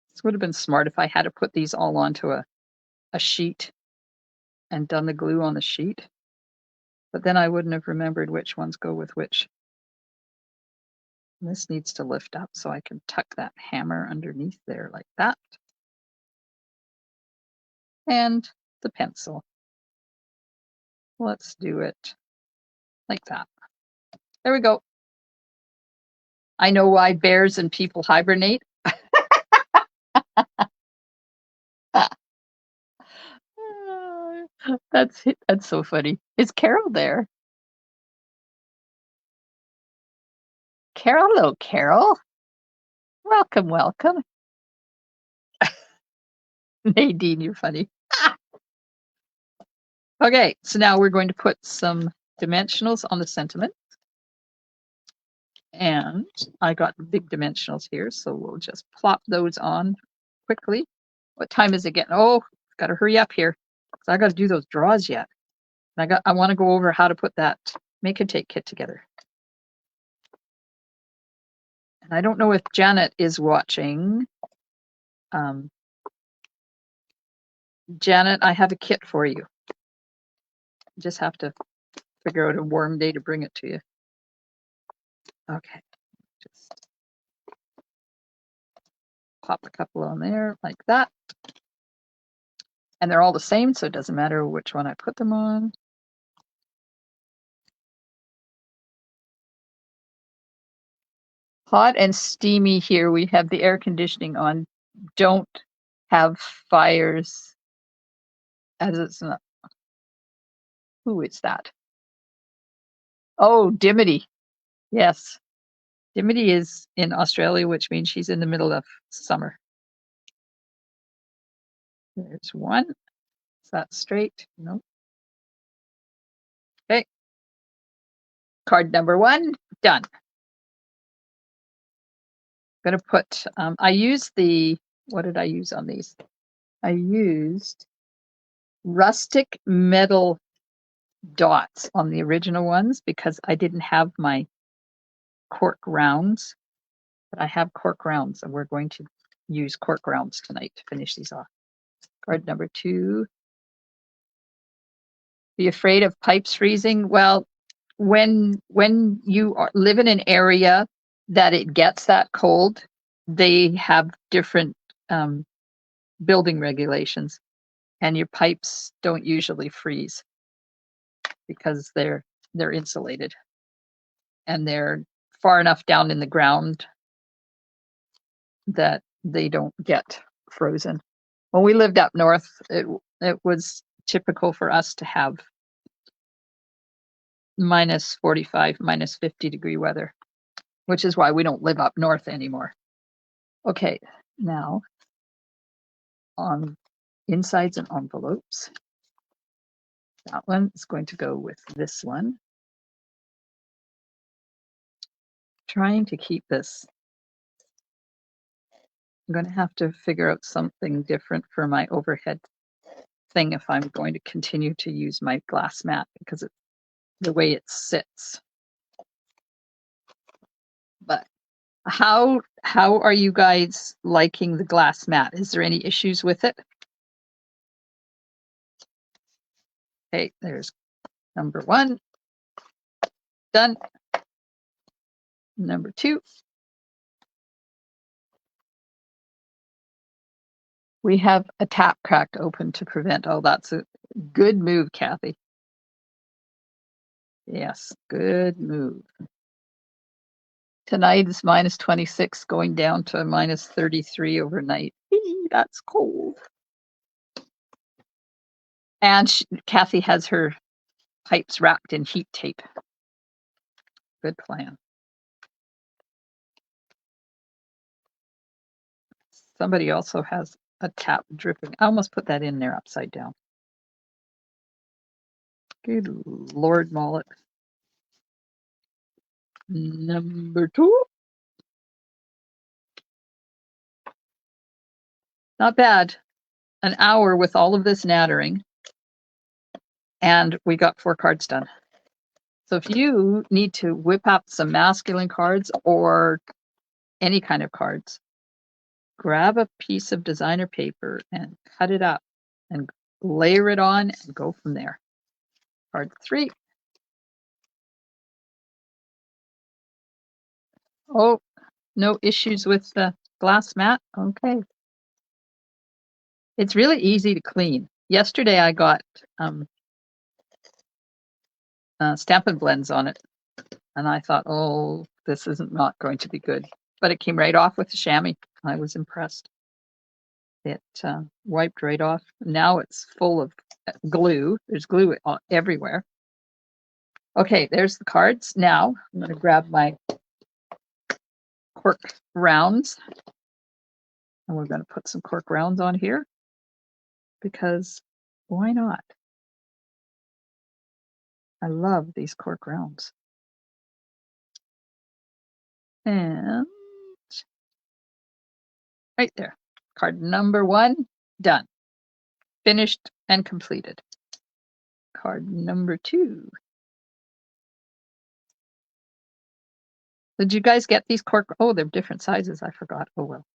Speaker 1: This would have been smart if I had to put these all onto a sheet and done the glue on the sheet. But then I wouldn't have remembered which ones go with which. And this needs to lift up so I can tuck that hammer underneath there like that. And the pencil. Let's do it like that. There we go. I know why bears and people hibernate. That's so funny. Is Carol there? Carol, hello, Carol. Welcome, welcome. Nadine, you're funny. Okay, so now we're going to put some dimensionals on the sentiment. And I got big dimensionals here, so we'll just plop those on quickly. What time is it getting? Oh, got to hurry up here. So I got to do those draws yet. I want to go over how to put that make and take kit together. And I don't know if Janet is watching. Janet, I have a kit for you. You just have to figure out a warm day to bring it to you. Okay. Just pop a couple on there like that. And they're all the same, so it doesn't matter which one I put them on. Hot and steamy here. We have the air conditioning on. Don't have fires as it's not. Who is that? Oh, Dimity. Yes. Dimity is in Australia, which means she's in the middle of summer. There's one. Is that straight? No. Okay. Card number 1, done. I'm going to put, I used what did I use on these? I used rustic metal dots on the original ones because I didn't have my cork rounds, but I have cork rounds and we're going to use cork rounds tonight to finish these off. Card number 2. Be afraid of pipes freezing? Well, when you live in an area that it gets that cold, they have different building regulations, and your pipes don't usually freeze because they're insulated and they're far enough down in the ground that they don't get frozen. When we lived up north, it was typical for us to have minus 45, minus 50-degree weather, which is why we don't live up north anymore. Okay, now on insides and envelopes. That one is going to go with this one. Trying to keep this. I'm going to have to figure out something different for my overhead thing if I'm going to continue to use my glass mat, because it's the way it sits. But how are you guys liking the glass mat? Is there any issues with it? Okay, there's number 1. Done. Number 2. We have a tap crack open to prevent. Oh, that's a good move, Kathy. Yes, good move. Tonight is minus 26, going down to minus 33 overnight. That's cold. And Kathy has her pipes wrapped in heat tape. Good plan. Somebody also has a tap dripping. I almost put that in there upside down. Good Lord, Mullet. Number 2. Not bad. An hour with all of this nattering. And we got 4 cards done. So if you need to whip up some masculine cards or any kind of cards, grab a piece of designer paper and cut it up and layer it on and go from there. Card 3. Oh, no issues with the glass mat? Okay. It's really easy to clean. Yesterday I got Stampin' Blends on it, and I thought, oh, this isn't not going to be good. But it came right off with the chamois. I was impressed. It wiped right off. Now it's full of glue. There's glue everywhere. Okay, there's the cards. Now I'm going to grab my cork rounds, and we're going to put some cork rounds on here, because why not? I love these cork rounds. And right there, card number 1, done. Finished and completed. Card number 2. Did you guys get these cork? Oh, they're different sizes. I forgot. Oh, well.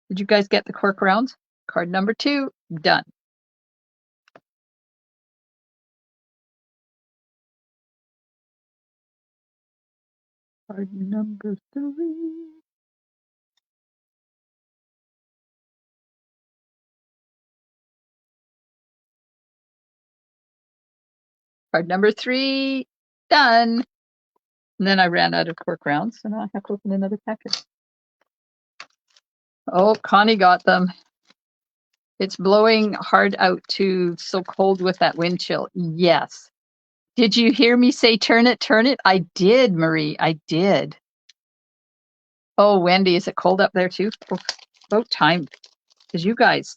Speaker 1: Did you guys get the cork rounds? Card number 2, done. Card number 3. Card number 3, done. And then I ran out of cork rounds, so now I have to open another package. Oh, Connie got them. It's blowing hard out too, so cold with that wind chill. Yes. Did you hear me say turn it, turn it? I did, Marie. I did. Oh, Wendy, is it cold up there too? Oh, about time. Because you guys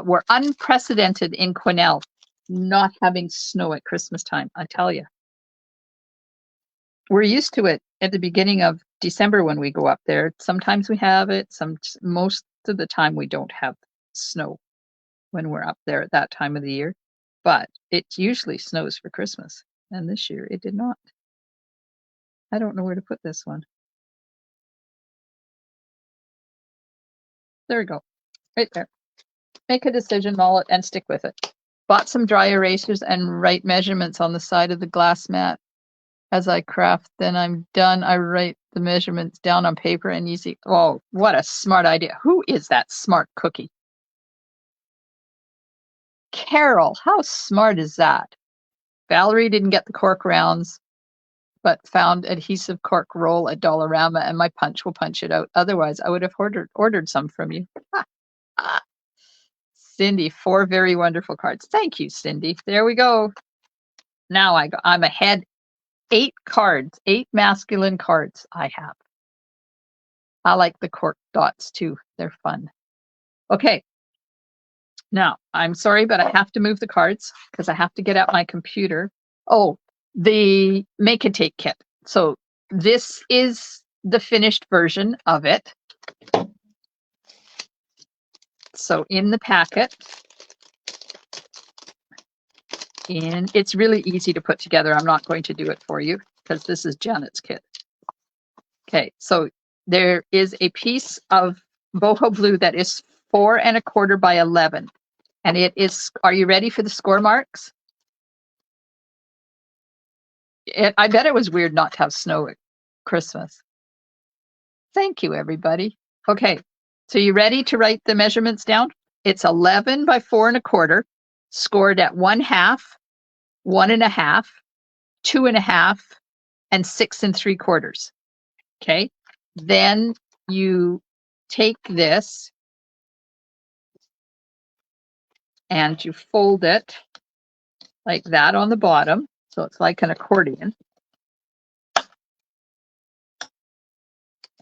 Speaker 1: were unprecedented in Quesnel not having snow at Christmas time, I tell you. We're used to it at the beginning of December when we go up there. Sometimes we have it. Most of the time we don't have snow when we're up there at that time of the year. But it usually snows for Christmas. And this year it did not. I don't know where to put this one. There we go. Right there. Make a decision, Mullet, and stick with it. Bought some dry erasers and write measurements on the side of the glass mat. As I craft, then I'm done. I write the measurements down on paper and easy. Oh, what a smart idea. Who is that smart cookie? Carol, how smart is that? Valerie didn't get the cork rounds, but found adhesive cork roll at Dollarama, and my punch will punch it out. Otherwise, I would have ordered some from you. Cindy, 4 very wonderful cards. Thank you, Cindy. There we go. Now I'm ahead 8 cards, 8 masculine cards I have. I like the cork dots too. They're fun. Okay. Now, I'm sorry, but I have to move the cards because I have to get out my computer. Oh, the make and take kit. So this is the finished version of it. So in the packet, it's really easy to put together. I'm not going to do it for you because this is Janet's kit. Okay, so there is a piece of boho blue that is 4 1/4 by 11. And it is, are you ready for the score marks? I bet it was weird not to have snow at Christmas. Thank you, everybody. Okay, so you ready to write the measurements down? It's 11 by 4 1/4, scored at 1/2, 1 1/2, 2 1/2, and 6 3/4. Okay, then you take this and you fold it like that on the bottom. So it's like an accordion.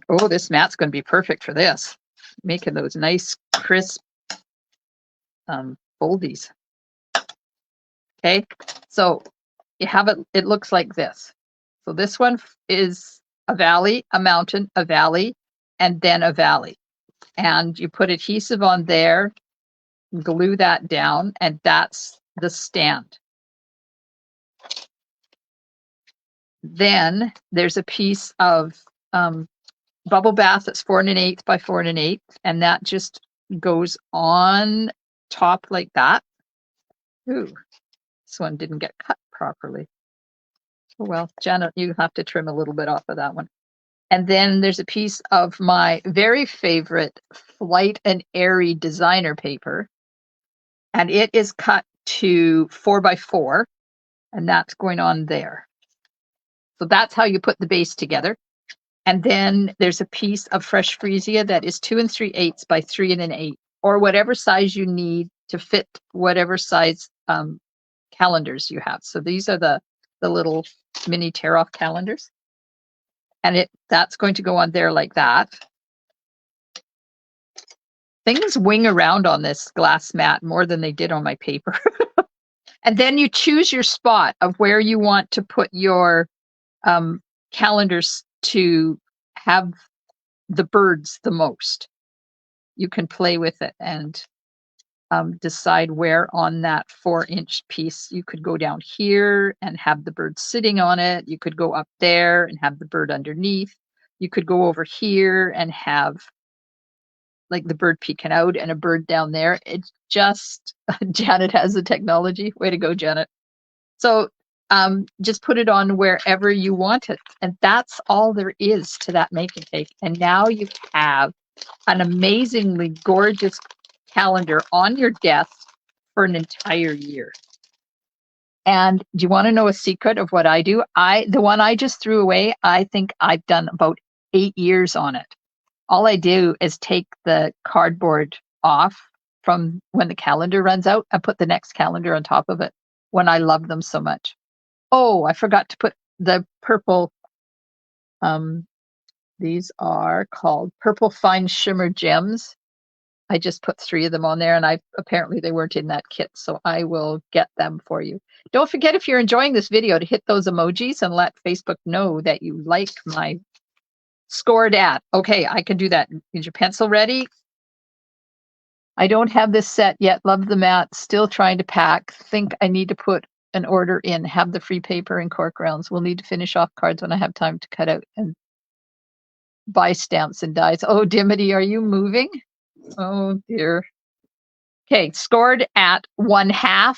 Speaker 1: Oh, this mat's going to be perfect for this. Making those nice, crisp foldies. Okay, so you have it, it looks like this. So this one is a valley, a mountain, a valley, and then a valley. And you put adhesive on there, glue that down, and that's the stand. Then there's a piece of bubble bath that's 4 1/8 by 4 1/8, and that just goes on top like that. Ooh, this one didn't get cut properly. Oh well, Janet, you have to trim a little bit off of that one. And then there's a piece of my very favorite Flight and Airy designer paper, and it is cut to 4 by 4, and that's going on there. So that's how you put the base together. And then there's a piece of fresh freesia that is 2 3/8 by 3 1/8, or whatever size you need to fit whatever size calendars you have. So these are the little mini tear-off calendars. And that's going to go on there like that. Things wing around on this glass mat more than they did on my paper. And then you choose your spot of where you want to put your calendars to have the birds the most. You can play with it and decide where on that 4-inch piece. You could go down here and have the bird sitting on it. You could go up there and have the bird underneath. You could go over here and have like the bird peeking out and a bird down there. It's just, Janet has the technology. Way to go, Janet. So just put it on wherever you want it. And that's all there is to that make and take. And now you have an amazingly gorgeous calendar on your desk for an entire year. And do you want to know a secret of what I do? The one I just threw away, I think I've done about 8 years on it. All I do is take the cardboard off from when the calendar runs out and put the next calendar on top of it when I love them so much. Oh, I forgot to put the purple. These are called Purple Fine Shimmer Gems. I just put 3 of them on there, and apparently they weren't in that kit, so I will get them for you. Don't forget, if you're enjoying this video, to hit those emojis and let Facebook know that you like my scored at. Okay, I can do that. Is your pencil ready? I don't have this set yet. Love the mat. Still trying to pack. Think I need to put an order in. Have the free paper and cork rounds. We'll need to finish off cards when I have time to cut out and buy stamps and dies. Oh, Dimity, are you moving? Oh dear. Okay, scored at 1/2,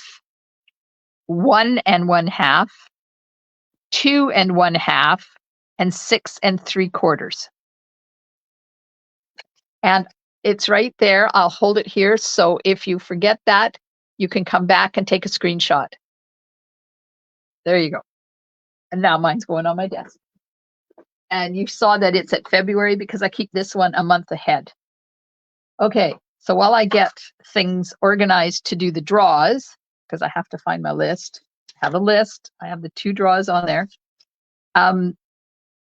Speaker 1: 1 1/2, 2 1/2, and 6 3/4. And it's right there. I'll hold it here. So if you forget that, you can come back and take a screenshot. There you go. And now mine's going on my desk. And you saw that it's at February because I keep this one a month ahead. Okay, So while I get things organized to do the draws, because I have to find my list, I have a list. I have the 2 draws on there.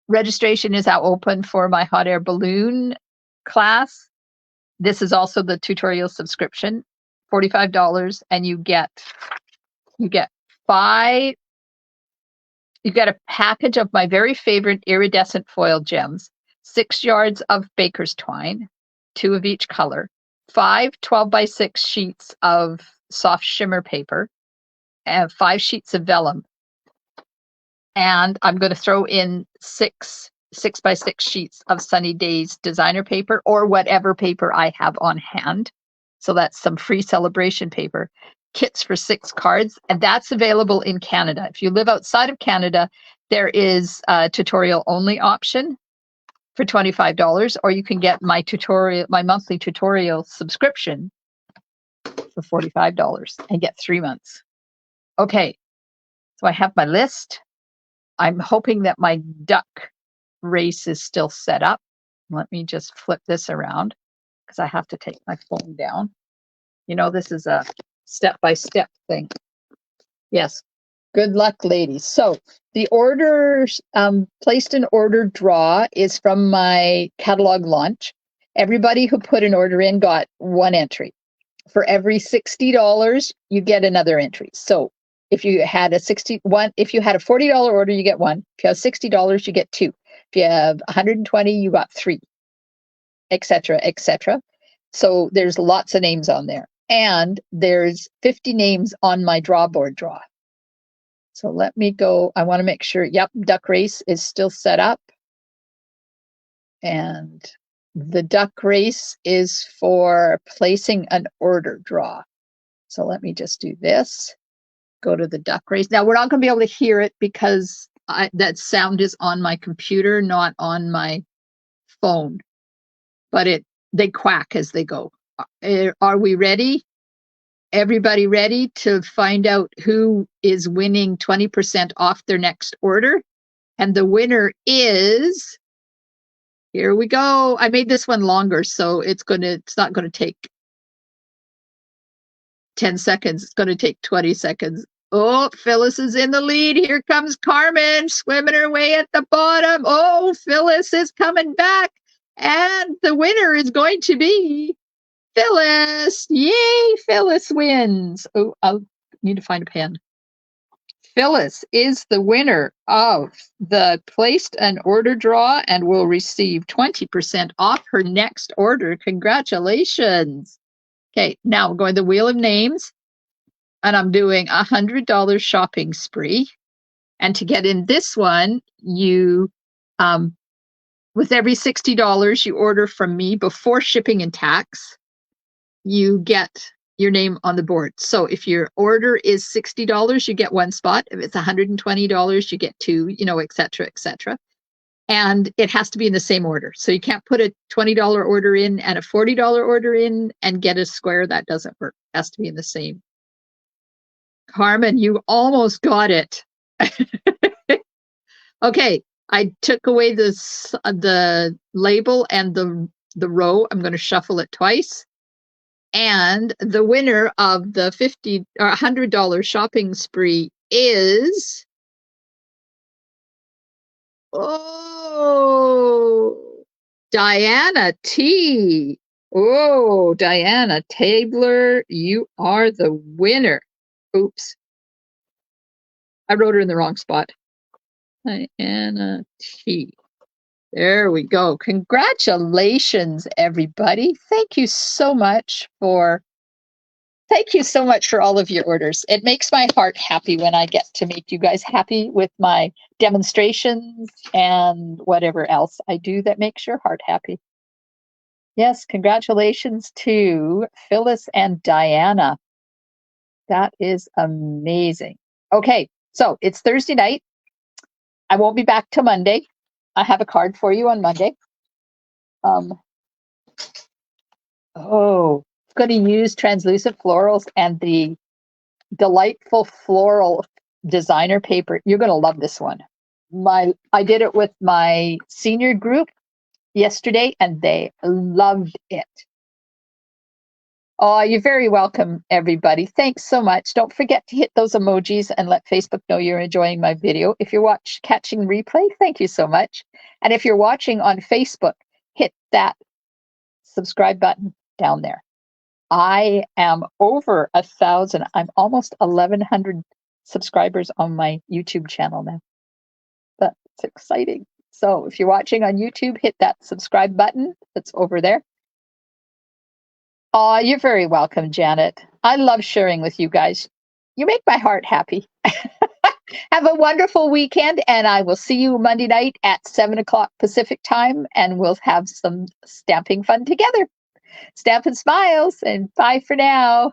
Speaker 1: Registration is now open for my hot air balloon class. This is also the tutorial subscription, $45, and you get 5. You get a package of my very favorite iridescent foil gems, 6 yards of baker's twine, 2 of each color, 5 12x6 sheets of soft shimmer paper, and 5 sheets of vellum. And I'm going to throw in 6 6x6 sheets of Sunny Days designer paper or whatever paper I have on hand. So that's some free celebration paper. Kits for 6 cards, and that's available in Canada. If you live outside of Canada, there is a tutorial only option for $25, or you can get my monthly tutorial subscription for $45 and get 3 months. Okay, so I have my list. I'm hoping that my duck race is still set up. Let me just flip this around because I have to take my phone down. You know, this is a step-by-step thing. Yes. Good luck, ladies. So the orders, placed an order draw is from my catalog launch. Everybody who put an order in got 1 entry. For every $60, you get another entry. So if you had a $40 order, you get 1. If you have $60, you get 2. If you have 120, you got 3, etc., etc. So there's lots of names on there. And there's 50 names on my draw board draw. So let me go. I want to make sure, yep, duck race is still set up. And the duck race is for placing an order draw. So let me just do this. Go to the duck race. Now we're not going to be able to hear it because that sound is on my computer, not on my phone. But they quack as they go. Are we ready? Everybody ready to find out who is winning 20% off their next order? And the winner is, here we go. I made this one longer, so it's not going to take 10 seconds. It's going to take 20 seconds. Oh, Phyllis is in the lead. Here comes Carmen swimming her way at the bottom. Oh, Phyllis is coming back. And the winner is going to be Phyllis. Yay, Phyllis wins. Oh, I'll need to find a pen. Phyllis is the winner of the placed an order draw and will receive 20% off her next order. Congratulations. Okay, now we're going to the Wheel of Names, and I'm doing $100 shopping spree. And to get in this one, you, with every $60 you order from me before shipping and tax, you get your name on the board. So if your order is $60, you get 1 spot. If it's $120, you get 2, et cetera, et cetera. And it has to be in the same order. So you can't put a $20 order in and a $40 order in and get a square. That doesn't work. It has to be in the same. Carmen, you almost got it. Okay, I took away the label and the row. I'm going to shuffle it twice. And the winner of the $50 or $100 shopping spree is, Diana T. Oh, Diana Tabler, you are the winner. Oops. I wrote her in the wrong spot. Diana T. There we go. Congratulations, everybody. Thank you so much for all of your orders. It makes my heart happy when I get to make you guys happy with my demonstrations and whatever else I do that makes your heart happy. Yes, congratulations to Phyllis and Diana. That is amazing. Okay, so it's Thursday night. I won't be back till Monday. I have a card for you on Monday. Going to use translucent florals and the delightful floral designer paper. You're going to love this one. I did it with my senior group yesterday and they loved it. Oh, you're very welcome, everybody. Thanks so much. Don't forget to hit those emojis and let Facebook know you're enjoying my video. If you're catching replay, thank you so much. And if you're watching on Facebook, hit that subscribe button down there. I am over 1,000. I'm almost 1,100 subscribers on my YouTube channel now. That's exciting. So if you're watching on YouTube, hit that subscribe button that's over there. Oh, you're very welcome, Janet. I love sharing with you guys. You make my heart happy. Have a wonderful weekend, and I will see you Monday night at 7 o'clock Pacific time, and we'll have some stamping fun together. Stamp and smiles, and bye for now.